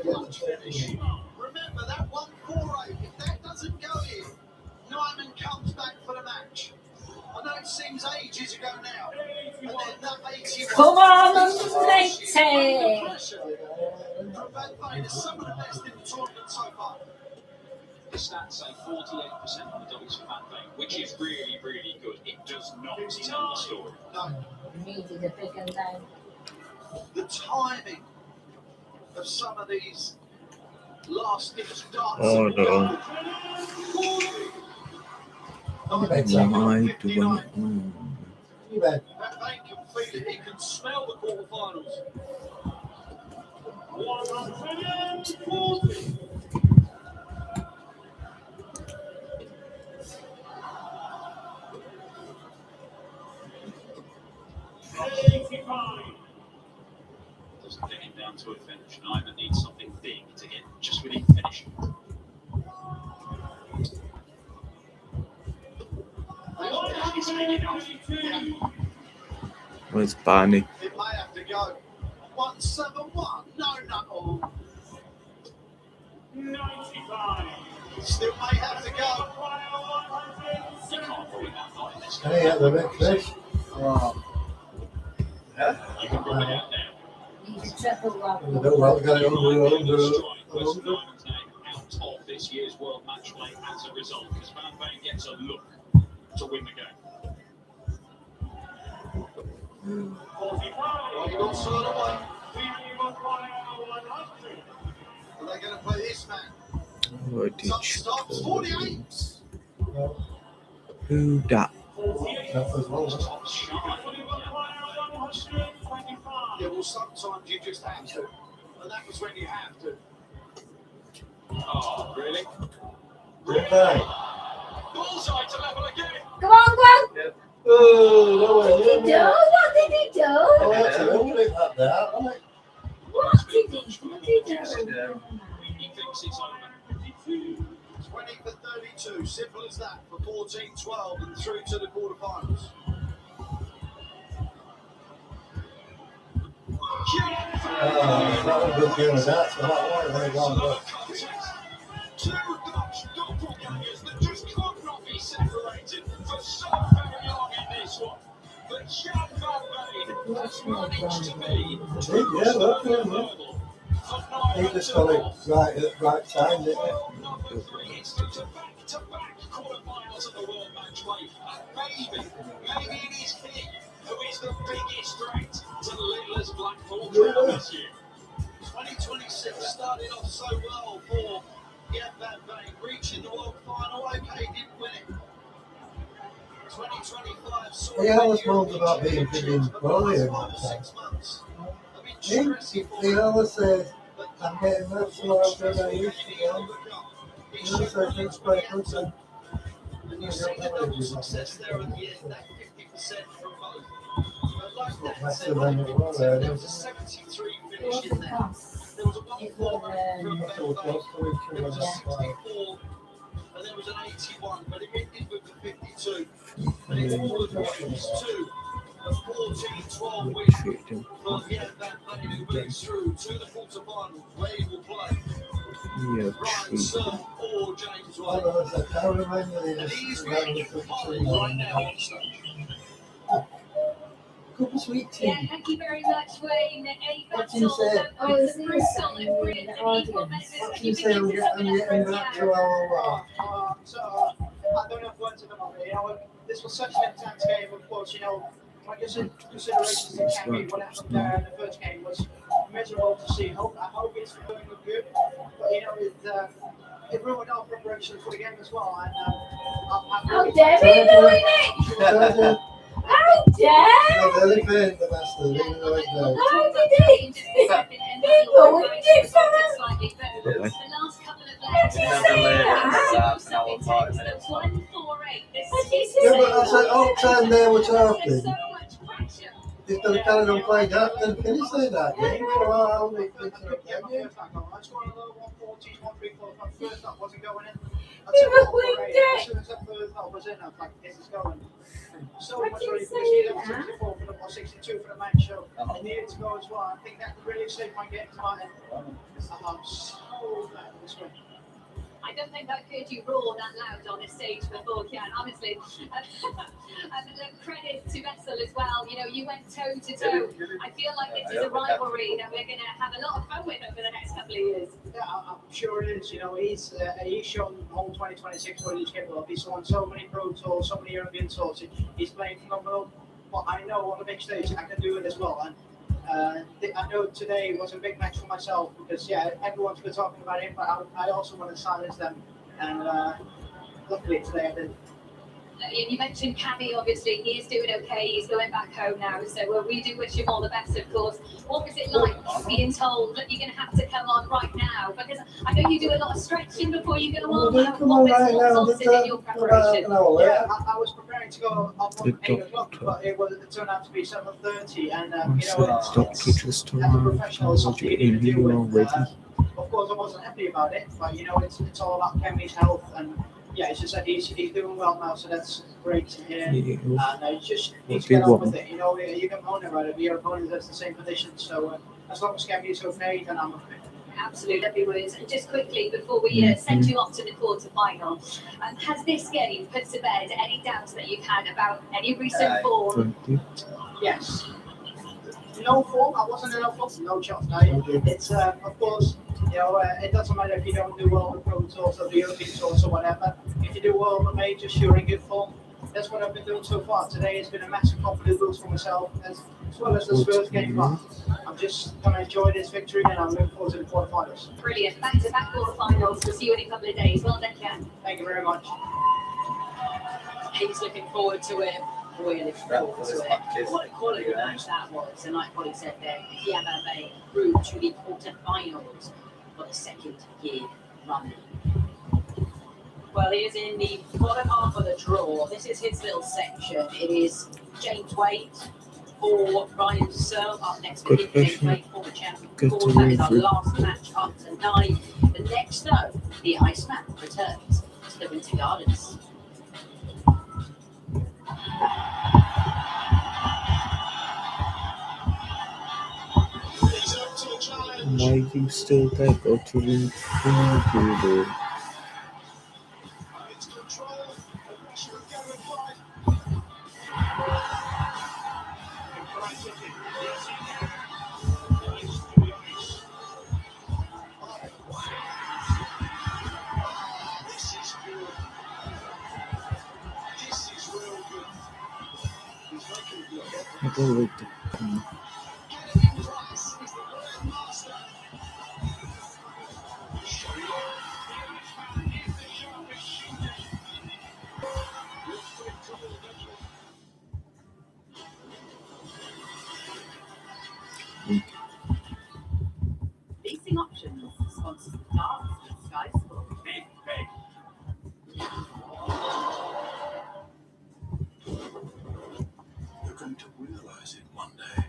that 148. If that doesn't go in, Nyman comes back for the match. I know it seems ages ago now. And then that 81. Come on, 90! From Van Veen is some of the best in the tournament so far. The stats say 48% of the doubles for Van Veen, which is really, really good. It does not tell the story. No, Needed a bigger name. the timing of some of these last ditch darts. Oh, no. Why do I? You bet. Van Veen can feel it. He can smell the quarterfinals. 140. 85. Doesn't get him down to a finish. Nyman needs something big to get just within finish. It's big enough. Where's Barney? It may have to go. 171. No. Oh, 95. still may have to go. You can't put it out like this. Hey, yeah, the big fish. You can rule it out now. We don't want to go under. West Nyman's name out of this year's World Match Play as a result, because Van Veen gets a look to win the game. 45. Well, you got sort of one. Clearly require 100. Are they going to play this man? Where did Some you stops. call 48. him? Who that? That was one. Top shy. Yeah, well, sometimes you just have to. And that was when you have to. Oh, really? Okay. Bullseye to level again. Come on, Gwen. Oh, no way. What did he do? What did he do? Oh, that's a little bit like that, isn't it? What did he do? What did he do? He thinks it's over. 20 for 32. Simple as that for 14-12 and through to the quarterfinals. That was a good game of that, so that one really gone good. Two Dutch doppelgangers that just could not be separated for so very long in this one. But Jan Van Veen has managed to be Yeah, look at him. He just got it right at right time, didn't he? number 3. It's to back-to-back quarterfinals of the World Match Play. And maybe it is he who is the biggest threat to Littler's Blackpool Crown this year. 2026 started off so well for Jan Van Veen, reaching the World Final. Okay, didn't win it. 2025 saw He always moans about being big in quality in that time. He always says, I'm getting much more than I used to get. He always says things quite good. And you see the double success there at the end, that 50% from both. But like Dan said, there was a 73 finish in there. There was a 1-4 from Van Veen. There was a 64, and there was an 81, but it ended with the 52. And it's all of those two. A 14-12 win for Jan Van Veen, who moves through to the quarterfinals, where he will play Yeah, Ryan Searle or James White. I can't remember And he's making the polling right now on stage. Good sweet Yeah, tea. thank you very much, Wayne. What can you say? Oh, it's Bristol and Brilliant audience. What can you say? I'm getting back to our I don't have words at the moment. You know, this was such an intense game. Of course, you know, my considerations that can be what happened there in the first game was miserable to see. I hope it's going good, but you know, it ruined our preparations for the game as well. And How dare he ruin it? How dare? the elephant, the master, the right now. How did he? He ruined it for us. The last couple of legs. How did he say that? 148. Yeah, but I said, all time they were talking. There's so much pressure. If they're carrying on playing that, then can you say that? Yeah, for a while, they think yeah, my first half goal. I scored a low 140, 134. My first half wasn't going in. I You took it ruined for it. As soon as that first half was in, I was like, this is going. So Why much did you ready say because he had that? 64 for the or 62 for the main show. I needed to go as well. I think that could really save my game tonight. And I'm so glad this win. I don't think I've heard you roar that loud on a stage before, Kian, honestly. And credit to Vessel as well. You know, you went toe to toe. I feel like this is a rivalry that we're going to have a lot of fun with over the next couple of years. Yeah, I'm sure it is. You know, he's shown all 2026 what he's capable of. He's won so many Pro Tours, so many European Tours. He's playing phenomenal. But I know on the big stage I can do it as well. And I know today was a big match for myself because, yeah, everyone's been talking about him, but I also want to silence them. And luckily today I did. You mentioned Cammy, obviously, he's doing okay, he's going back home now, so we do wish him all the best, of course. What was it like being told that you're going to have to come on right now? Because I know you do a lot of stretching before you go on. What's in your preparation? Yeah, I was preparing to go up on 8 o'clock, but it turned out to be 7:30, and as a professional, it's something you need to deal with. Of course, I wasn't happy about it, but it's all about Cammy's health, and yeah, it's just that he's doing well now, so that's great to hear. And you just need to get on with it. You can moan about it, but your opponent has the same position, so as long as Cammy is okay, then I'm okay. Absolutely, everyone's. And just quickly, before we send you off to the quarter-final, has this game put to bed any doubts that you've had about any recent form? Yes. No form, I wasn't in a form, no chance. It's, of course, it doesn't matter if you don't do well with Pro Tours or the European Tours or whatever. If you do well in the majors, you're in good form. That's what I've been doing so far. Today has been a massive confidence boost for myself, as well as this first game. But I'm just going to enjoy this victory, and I'm looking forward to the quarterfinals. Brilliant. Back-to-back quarterfinals. We'll see you in a couple of days. Well done, Ken. Thank you very much. He's looking forward to it. Really forward to it. What a quality match that was. And like Polly said there, Yamabe through to the quarterfinals for the second year running. Well, he is in the bottom half of the draw. This is his little section. It is James Wade for Ryan Searle up next for him. James Wade, former champion. Of course, that is our last match up tonight. The next, though, the Iceman returns to the Winter Gardens. Why are you still there? Go to the Leasing options, sponsored cars, Sky Sports. You're going to realize it one day.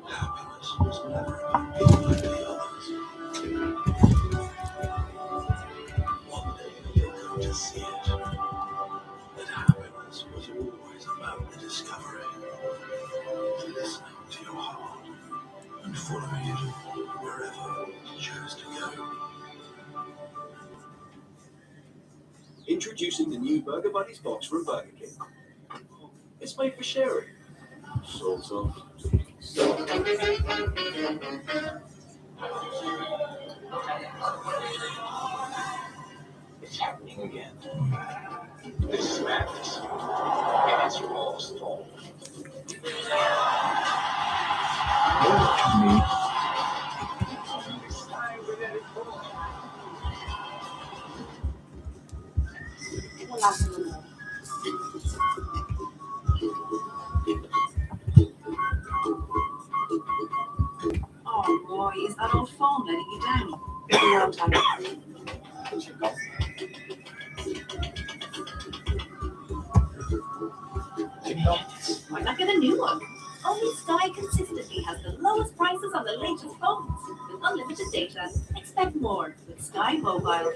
Happiness was never about being like the others. One day you're going to see it. That happiness was always about the discovery. Listening to your heart and following it wherever it chose to go. Introducing the new Burger Buddies box from Burger King. It's made for sharing. Sort of. It's happening again. This is madness. And it's your all's fault. Oh, Roy, is that old phone letting you down? No, Tanya. Why not get a new one? Only Sky consistently has the lowest prices on the latest phones. With unlimited data, expect more with Sky Mobile.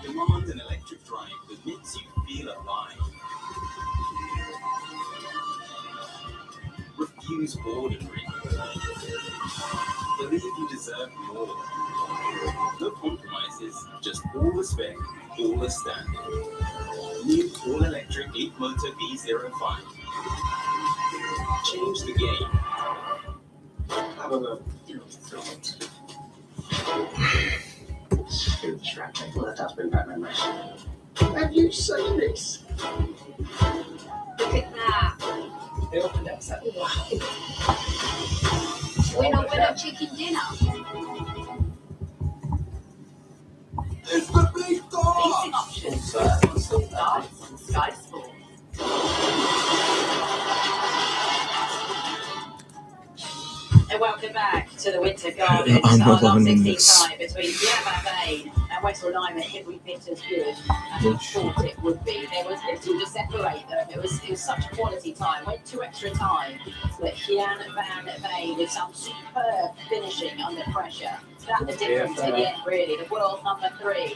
Demand an electric drive that makes you feel alive. Refuse ordinary. Believe you deserve more. No compromises, just all the spec, all the standard. New all-electric 8-motor V05. Change the game. Have a stupid shrapnel. Well, that has been Batman Race. Have you seen this? Look at that. They opened up that. Wow. Winner, chicken dinner. It's the big dog! Racing options. Starts on Sky Sport. And welcome back to the Winter Garden. I'm Our last 16 this. time between Pierre Van Veen and Wessel Nyman. Every bit as good as I thought it would be. There was little to separate them. It was such quality time. Went to extra time. But Jan Van Veen with some superb finishing under pressure. That's the difference in the end, really. The world number 3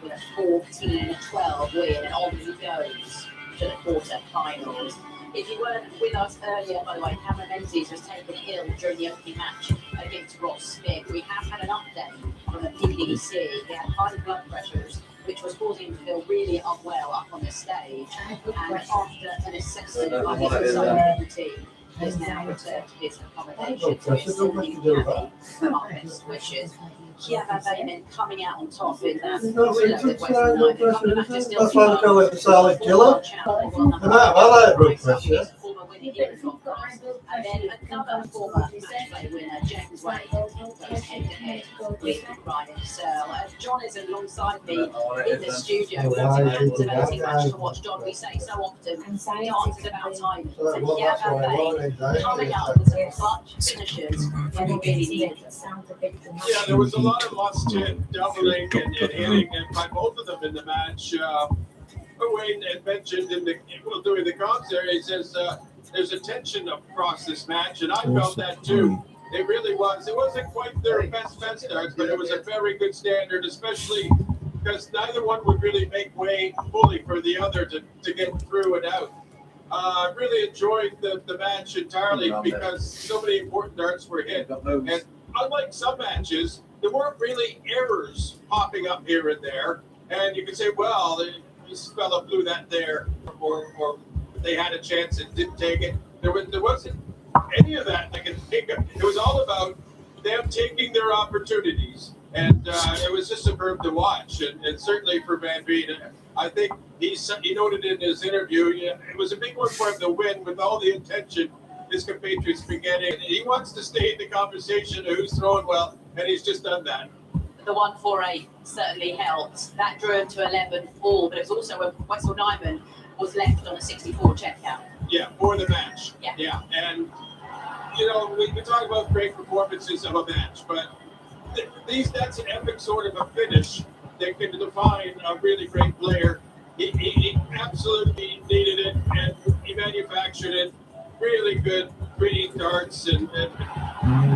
with a 14-12 win, and on he goes to the quarter-finals. If you weren't with us earlier, by the way, Cameron Menzies was taken ill during the opening match against Ross Smith. We have had an update from the PDC. He had high blood pressures, which was causing him to feel really unwell up on the stage. And after an assessment by his own team, has now returned to his accommodation. So he's certainly happy for our best wishes. Pierre Van Veen coming out on top in that thriller with Western United. Coming back to still That's why they call it the silent killer. I like blood pressure. And then another former matchplay winner, James Wade, goes head-to-head with Ryan Searle. John is alongside me in the studio. What a captivating match to watch, John. We say so often, dance is about time. So Pierre Van Veen coming up with some clutch finishes when he really needed it. Yeah, there was a lot of must-hit doubling and hitting by both of them in the match. Wayne had mentioned doing the comms there, he says there's a tension across this match, and I felt that too. It really was. It wasn't quite their best starts, but it was a very good standard, especially because neither one would really make way fully for the other to get through and out. I really enjoyed the match entirely because so many important darts were hit. And unlike some matches, there weren't really errors popping up here and there. And you can say, well, this fella blew that there, or they had a chance and didn't take it. There wasn't any of that I can think of. It was all about them taking their opportunities. And it was just superb to watch. And certainly for Van Veen, I think he noted in his interview, it was a big one for him to win with all the attention his compatriots been getting. He wants to stay in the conversation of who's throwing well, and he's just done that. The 148 certainly helped. That drew him to 11-4, but it was also when Wessel Nyman was left on a 64 checkout. Yeah, for the match. Yeah. And, we talk about great performances of a match, but that's an epic sort of a finish that can define a really great player. He absolutely needed it, and he manufactured it. Really good, pretty darts, and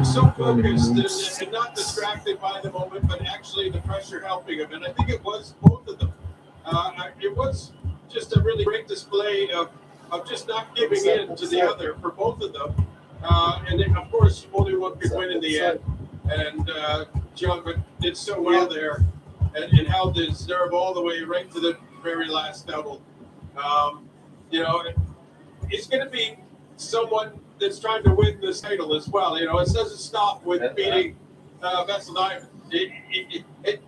so focused and not distracted by the moment, but actually the pressure helping him. And I think it was both of them. It was just a really great display of just not giving in to the other for both of them. And then, of course, only one could win in the end. And John did so well there and held his nerve all the way right to the very last double. It's going to be someone that's trying to win this title as well. It doesn't stop with beating Wessel Nyman.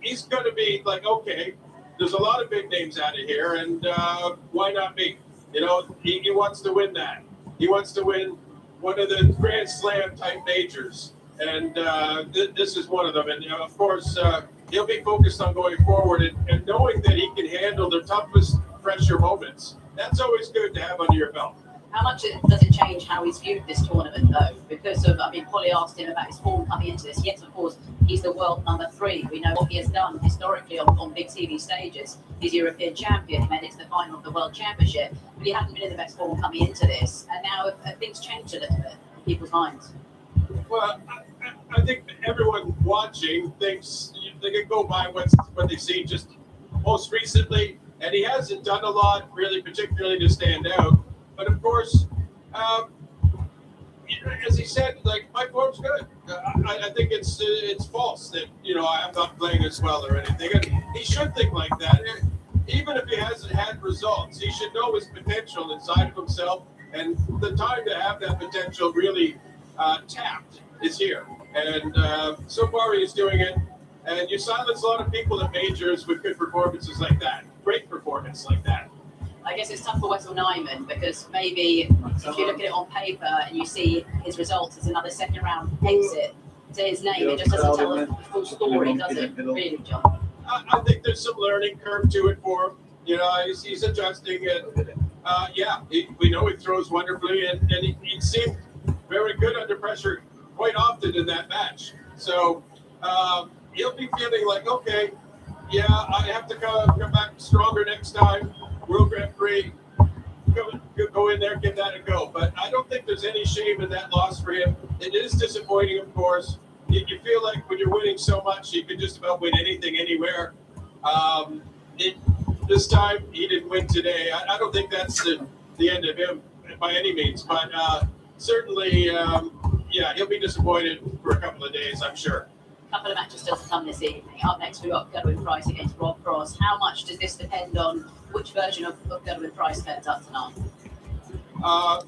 He's going to be like, okay, there's a lot of big names out of here, and why not me? He wants to win that. He wants to win one of the Grand Slam type majors, and this is one of them. And of course, he'll be focused on going forward and knowing that he can handle the toughest pressure moments. That's always good to have under your belt. How much does it change how he's viewed this tournament, though? Because Polly asked him about his form coming into this. Yes, of course, he's the world number 3. We know what he has done historically on big TV stages. He's European champion. He made it to the final of the World Championship. But he hadn't been in the best form coming into this. And now things changed a little bit in people's minds. Well, I think everyone watching thinks they can go by what they see just most recently. And he hasn't done a lot, really, particularly to stand out. But of course, as he said, my form's good. I think it's false that I'm not playing as well or anything. And he should think like that. Even if he hasn't had results, he should know his potential inside of himself, and the time to have that potential really tapped is here. And so far he's doing it. And you silence a lot of people at majors with good performances like that, great performance like that. I guess it's tough for Wessel Nyman because maybe if you look at it on paper and you see his results as another second round exit to his name, it just doesn't tell the full story, does it? Really, John? I think there's some learning curve to it for him. You know, he's adjusting, and we know he throws wonderfully, and he seemed very good under pressure quite often in that match. So he'll be feeling like, okay, yeah, I have to come back stronger next time. World Grand Prix, go in there, give that a go. But I don't think there's any shame in that loss for him. It is disappointing, of course. You feel like when you're winning so much, you can just about win anything, anywhere. This time, he didn't win today. I don't think that's the end of him by any means. But certainly, he'll be disappointed for a couple of days, I'm sure. A couple of matches still to come this evening. Up next, we've got Goodwin Price against Rob Cross. How much does this depend on which version of Goodwin Price turns up tonight?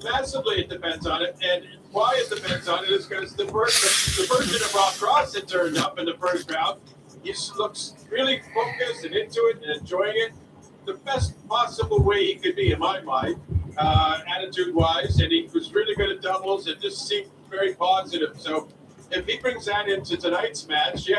Massively, it depends on it. And why it depends on it is because the version of Rob Cross that turned up in the first round, he looks really focused and into it and enjoying it the best possible way he could be, in my mind, attitude-wise. And he was really good at doubles. It just seemed very positive. So if he brings that into tonight's match,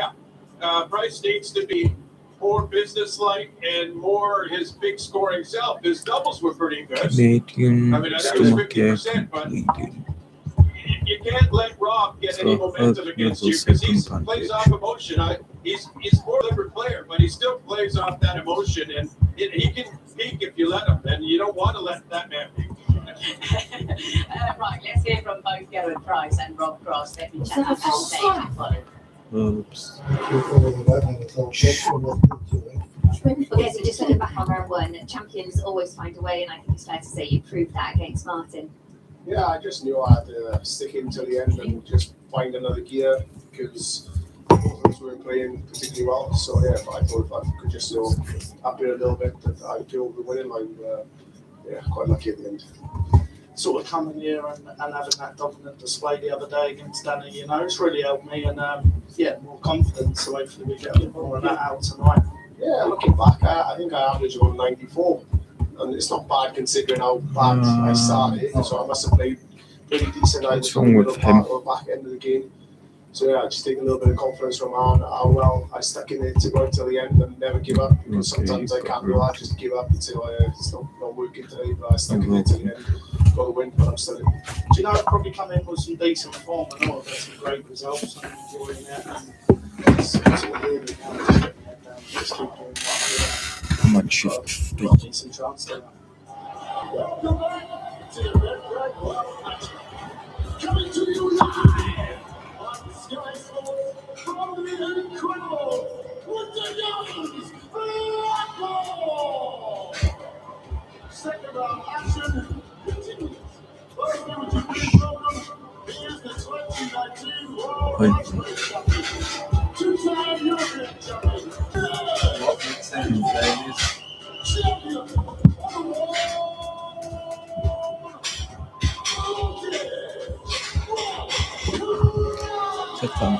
Price needs to be more business-like and more his big scoring self. His doubles were pretty good. I think it was 50%, but you can't let Rob get any momentum against you because he plays off emotion. He's more deliberate player, but he still plays off that emotion, and he can peak if you let him, and you don't want to let that man peak. Right, let's hear from both Goodwin Price and Rob Cross. They've been chatting all day. Oops. Okay, so just looking back on round one, champions always find a way, and I think it's fair to say you proved that against Martin. Yeah, I just knew I had to stick in till the end and just find another gear because both of us weren't playing particularly well. So yeah, but I thought if I could just up it a little bit, that I feel we're winning. I'm quite lucky at the end. Sort of coming here and having that dominant display the other day against Danny, you know, it's really helped me and more confidence. So hopefully we get a bit more of that out tonight. Yeah, looking back, I think I averaged around 94, and it's not bad considering how bad I started. So I must have played pretty decent either from the middle part or back end of the game. So yeah, just taking a little bit of confidence from how well I stuck in it to go until the end and never give up. Because sometimes I can't do that, just give up and say, oh yeah, it's not working today, but I stuck in it till the end. Got the win, but I'm still in. Do you know, I've probably come in with some decent form and all, there's some great results. I'm enjoying it. And it's all really now, just keep doing what How much shift? decent chance to Coming to you live on Sky Sports from the incredible Winter Young's Blackball. Second round action continues. First one to win program is the 2019 World Lightweight Championship. Two-time European champion. Champion of the world. Second.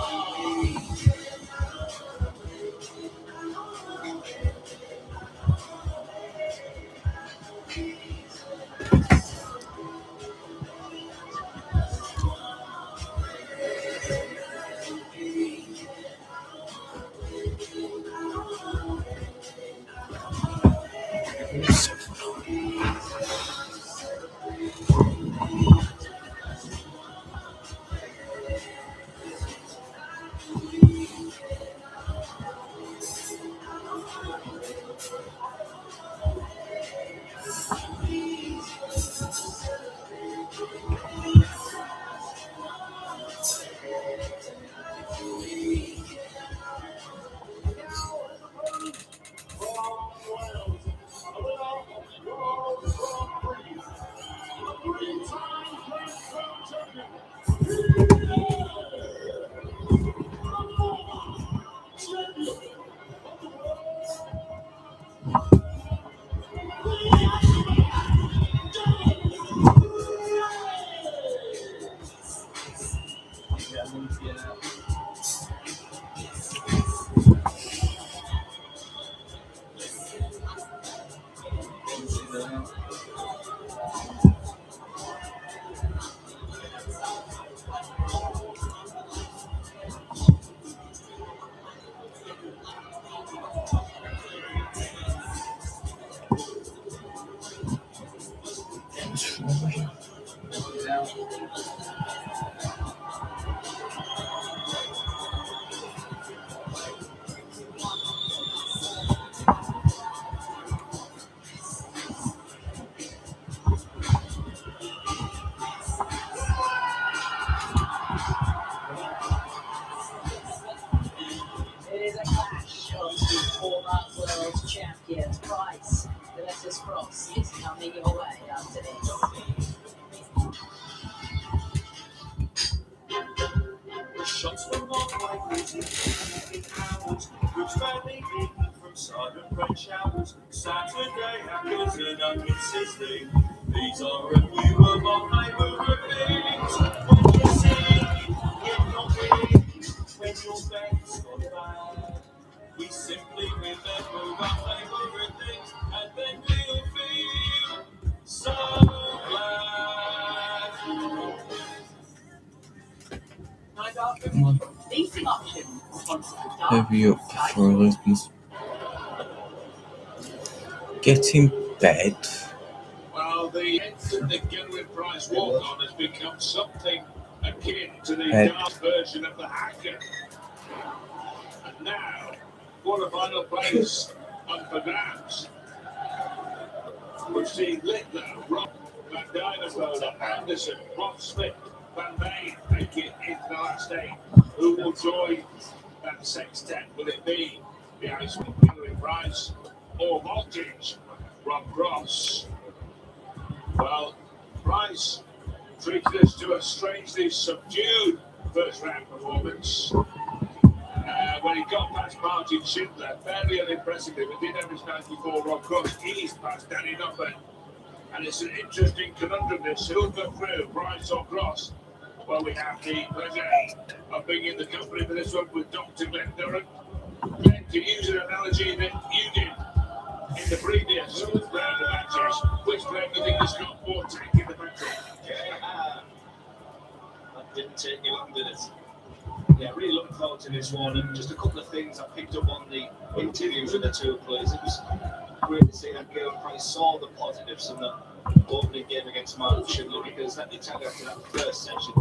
former world champion Price. The Leicester Cross is coming your way after this. Shots from long way, hours, which barely hidden from sudden rain showers. Saturday hackers and inconsistent. These are a few of my favourite things. When you see in your dreams, when your bed's gone bad, we simply remember our favourite things, and then we'll feel so glad. Leasing options. Heavy up before Elizabeth. Get in bed. Well, the instant that Gilroy Price walked on has become something akin to the Head. dark version of the hacker. And now, quarter-final place up for grabs. We've seen Littler, Rock, Van Dijvenbode, Anderson, Rob Smith, Van Veen make it into the last 8. Who will join that sextet? Will it be the Iceman, Gilroy Price, or Voltage, Rob Cross? Well, Price treated us to a strangely subdued first round performance. When he got past Martin Schindler, fairly unimpressively, but did have his 94 Rob Cross eased past Danny Nuppen. And it's an interesting conundrum this. Who'll go through, Price or Cross? Well, we have the pleasure of being in the company for this one with Dr. Glenn Durham. Glenn, to use an analogy that you did in the previous round of matches, which Glenn do you think has got more tank in the petrol? That didn't take you long, did it? Yeah, really looking forward to this one. And just a couple of things I picked up on the interviews with the two players. It was great to see that Gilroy Price saw the positives in the opening game against Martin Schindler, because let me tell you, after that first session,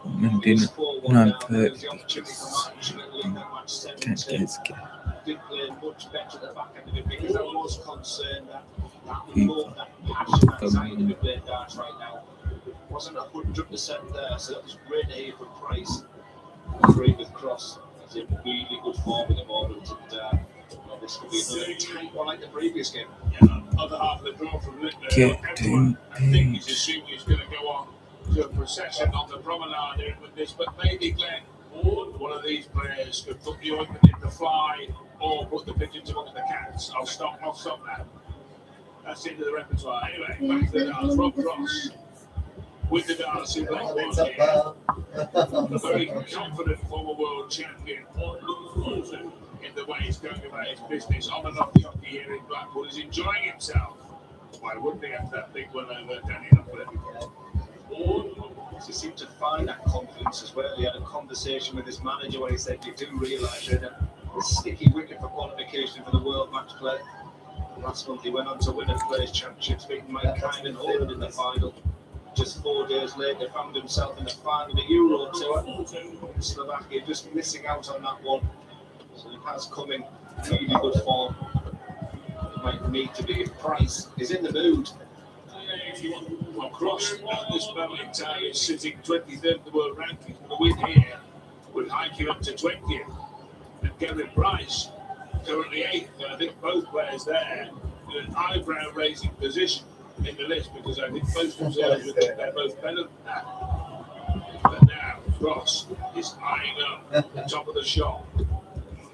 And it was didn't 4-1 not down. There put was the opportunity for Martin Schindler to lead that match can't 7-2. get his game. Did play much better at the back end of it, because I was concerned that love, that passion, that desire to be playing darts right now wasn't 100% there. So that was great to hear from Price. Agreed with Cross. He's in really good form at the moment, and this could be another tight one like the previous game. Other half of the draw from Littler. Get Everyone, I think in he's assuming he's going to go on to a procession on the promenade here with this, but maybe Glenn, one of these players could put the ointment in the fly or put the pigeons among the cats. I'll stop now. That's into the repertoire. Anyway, back to the dance. Rob Cross with the dance in Blackpool here. A very confident former world champion in the way he's going about his business on and off the hockey here in Blackpool. He's enjoying himself. Why wouldn't he have that big one over Danny Nuppen? He seemed to find that confidence as well. He had a conversation with his manager where he said, "You do realise you're in a sticky wicket for qualification for the World Match Play." Last month he went on to win a Players' Championships, beating Mankind and Holland in the final. Just 4 days later, found himself in the final of the Euro Tour in Slovakia, just missing out on that one. So he has come in really good form. It might need to be if Price is in the mood. Well, Cross at this moment in time is sitting 23rd in the world rankings. The win here would hike him up to 20th. And Gilroy Price, currently 8th. I think both players there in an eyebrow-raising position in the list, because I think most observers would think they're both better than that. But now Cross is eyeing up the top of the shot.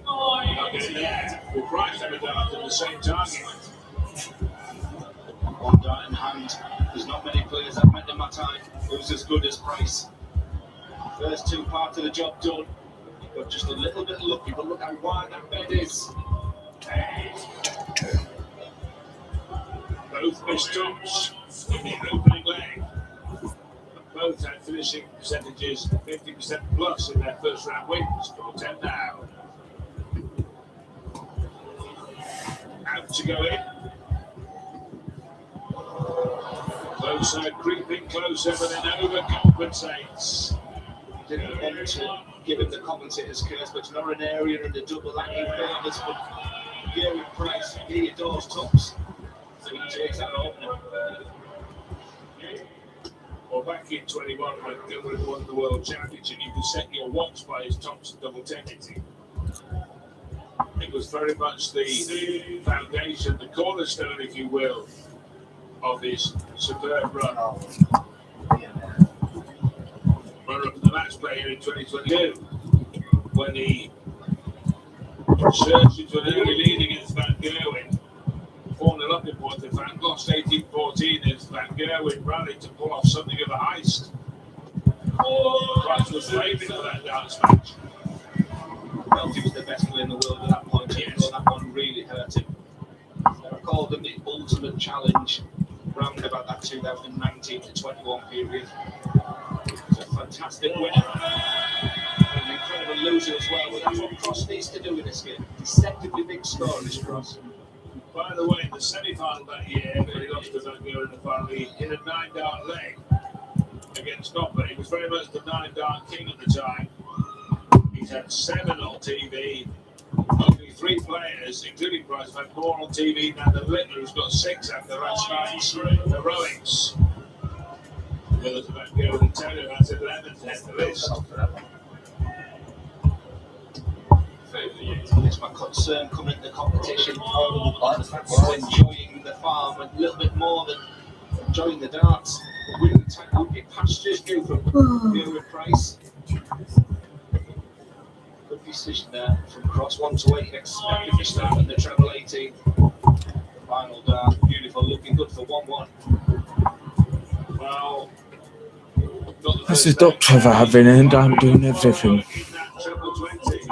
Not getting there. Will Price have a dart at the same target? One dart in hand. There's not many players that met in my time who's as good as Price. First 2 parts of the job done. Got just a little bit lucky, but look how wide that bed is. Both missed tops in the opening leg. Both had finishing percentages 50% plus in their first round wins. Double 10 now. Out to go in. Close side creeping closer, but then overcompensates. Didn't want to give him the commentator's curse, but it's not an area in the double lacking favours. But Gilroy Price, here your doors tops. So he takes that opener. Well, back in 21, when Gilroy won the World Championship, you could set your watch by his tops and double 10 hitting. It was very much the foundation, the cornerstone, if you will, of his superb run. Runner up in the match play here in 2022, when he surged into an early lead against Van Gerwen. 4-0 up in Waterford, lost 18-14 as Van Gerwen rallied to pull off something of a heist. Price was favourite for that darts match. Felt he was the best player in the world at that point, so that one really hurt him. I called him the ultimate challenge round about that 2019 to 21 period. He's a fantastic winner. And an incredible loser as well, but that's what Cross needs to do in this game. Deceptively big score, this Cross. By the way, in the semi-final that year, when he lost to Van Gerwen in the final, he hit a 9-dart leg against Copper. He was very much the 9-dart king at the time. He's had 7 on TV. Only 3 players, including Price, have had more on TV than the Littler, who's got 6 after the last 9 heroics. The others Van Gerwen and Taylor has 11 at the list. It's my concern coming into the competition. So enjoying the farm a little bit more than enjoying the darts. Would be pastures due from Gerwen Price. Good decision there from Cross. 1 to 8 expected to start in the treble 18. Final dart, beautiful, looking good for 1-1. Well, That's the doctor for having and I'm doing everything. treble 20.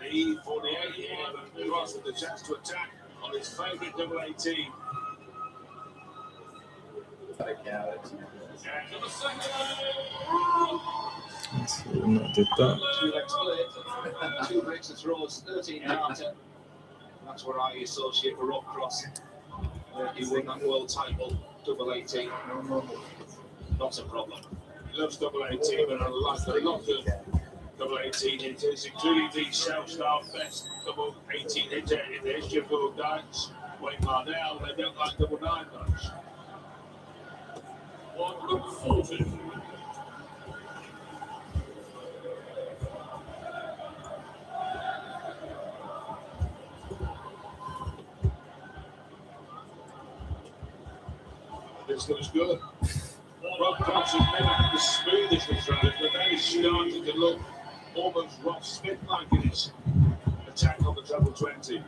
Lead 48 here, but Cross with the chance to attack on his favourite double 18. Not did that. 2 legs split, 2 breaks and throws, 13 darter. That's what I associate with Rob Cross. He won that world title, double 18. Not a problem. He loves double 18, but I like a lot of double 18 hitters, including the self-styled best double 18 hitter in the history of World Darts, Wayne Mardell. They don't like double 9 much. 140. This looks good. Rob Cross has never had the smoothest of throws, but now he's starting to look almost Rob Smith-like in his attack on the treble 20.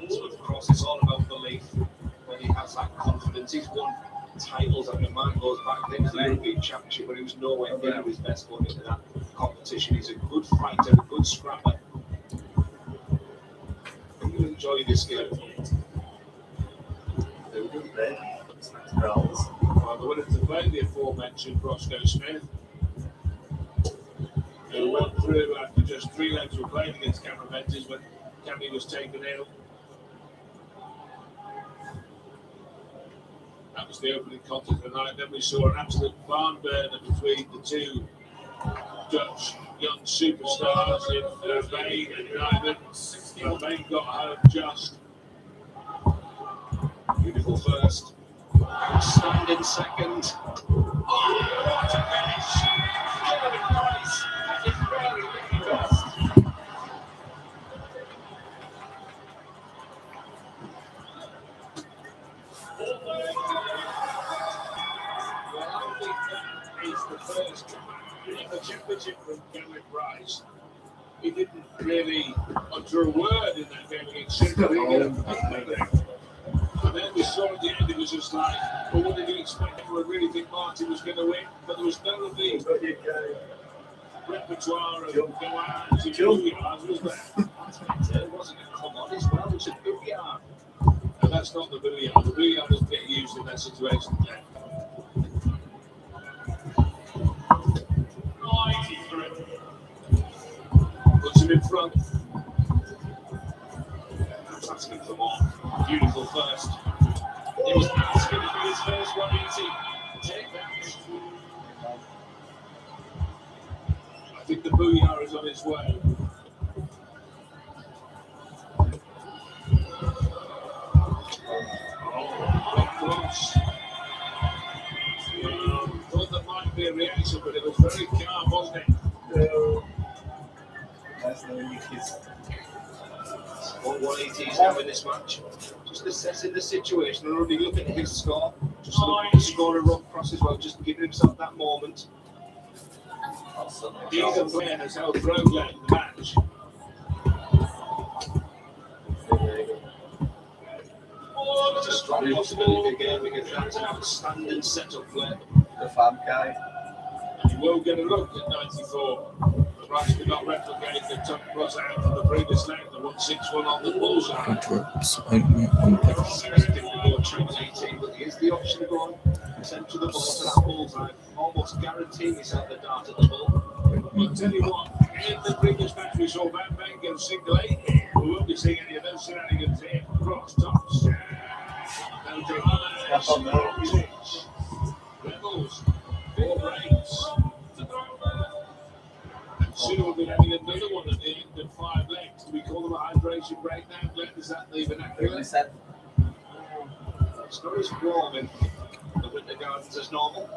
So of Cross, it's all about belief. When he has that confidence, he's won titles. I mean, man goes back then to the European Championship, but he was nowhere near his best going into that competition. He's a good fighter, a good scrapper. And you enjoy this game. Well, the winner to play the aforementioned Roscoe Smith, who went through after just 3 legs were played against Cameron Menzies when Cammy was taken ill. That was the opening contest of the night. Then we saw an absolute barn burner between the 2 Dutch young superstars in Bain and Diamond. Bain got home just. Beautiful first. Standing second. Oh, what a finish! Gerwen Price at his very, very best. Well, I think that is the first in the championship from Gerwen Price. He didn't really utter a word in that game against Shingo. And then we saw at the end, it was just like, well, what did you expect? I really think Martin was going to win, but there was none of the repertoire of Goans and Booyards, was there? It wasn't a come on as well, it was a Booyard. And that's not the Booyard. The Booyard doesn't get used in that situation. Puts him in front. That's asking for more. Beautiful first. It was asking for his first one easy. Take that. I think the Booyard is on its way. Cross. Thought there might be a reaction, but it was very calm, wasn't it? That's the only kids. 180 is now in this match. Just assessing the situation and already looking at his score. Just looking to score a rough cross as well, just giving himself that moment. Neither player has held Brogan in the match. It's a strong possibility again because that's an outstanding setup play. The Fab guy. And he will get a look at 94. But Rice could not replicate the top cross out from the previous leg, the 161 on the bullseye. Drops ointment on It's difficult to choose 18, but here's the option of going send to the ball to that bullseye. Almost guaranteeing yourself the dart at the ball. I'll tell you what, in the previous match we saw Van Bank and single 8. We won't be seeing any of those shenanigans here. Cross tops. Rebels, 4 breaks. And soon we'll be having another one at the end of 5 legs. Do we call them a hydration break now, Glenn? Is that the vernacular? It's not as warm in the Winter Gardens as normal.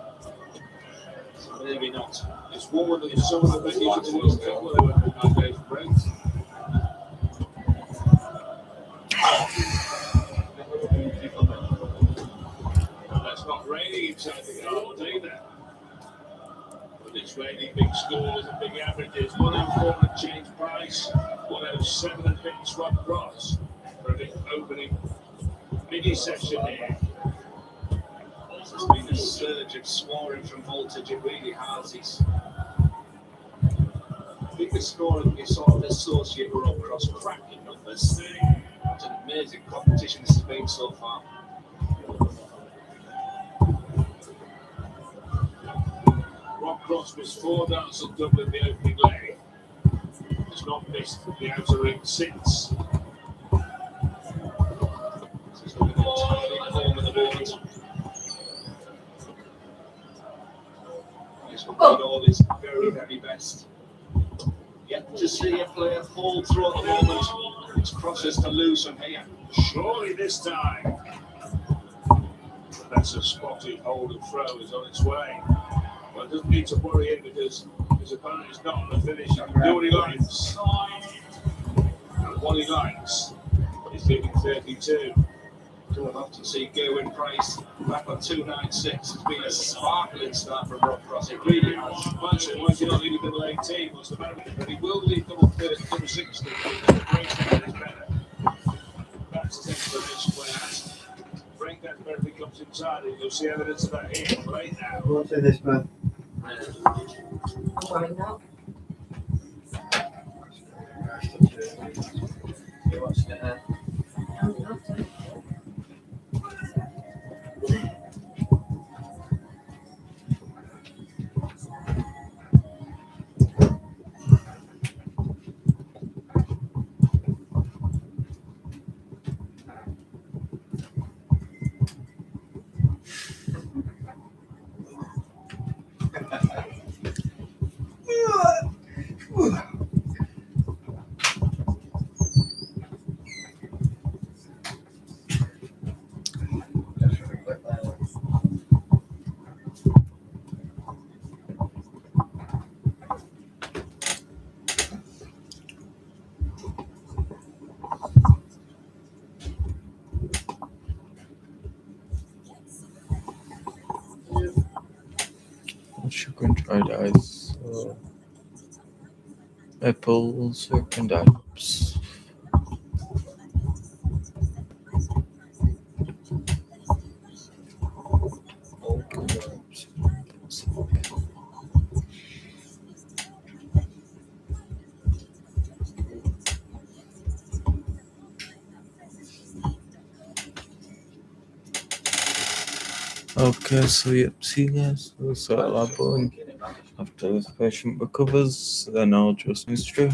So maybe not. It's warmer than some of the venues of the World Cup where they went with hydration breaks. That's not raining inside the garden either. But it's raining big scores and big averages. 104 and change price, 107 and big swap cross for the opening mini session here. There's been a surge of scoring from Voltage, it really has. It's the biggest scoring you sort of associate with Rock Cross, cracking numbers. It's an amazing competition this has been so far. Rock Cross was 4 darts at Dublin the opening leg. Has not missed the outer ring since. This is looking entirely at home at the moment. He's looking at all his very, very best. Yet to see a player fall through at the moment. It's crosses to lose from here. Surely this time. But that's a spotted hold and throw is on its way. Well, it doesn't need to worry him because his opponent is not on the finish. He can do what he likes. And what he likes is leaving 32. We'll have to see Gerwin Price back on 296. It's been a sparkling start from Rock Cross. It really has. Once you're not leading double 18, what's the matter? But he will lead double 60. That's his explanation for that. Breakdown better comes inside, and you'll see evidence of that here right now. What's in this, man? I'm worried now. You watched it, huh? Sugar and dried ice, apples, and apples. Okay, so yep, see you guys. So I'll happen after this patient recovers, then I'll just miss stream.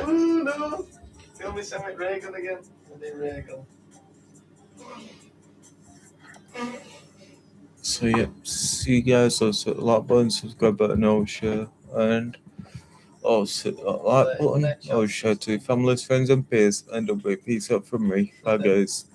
Oh no! Tell me something Reagan again. And then Reagan. So yeah, see you guys. Also, like button, subscribe button, or share, and also hit that like button, or share to your families, friends, and peers. And a big peace out from me. Bye, guys.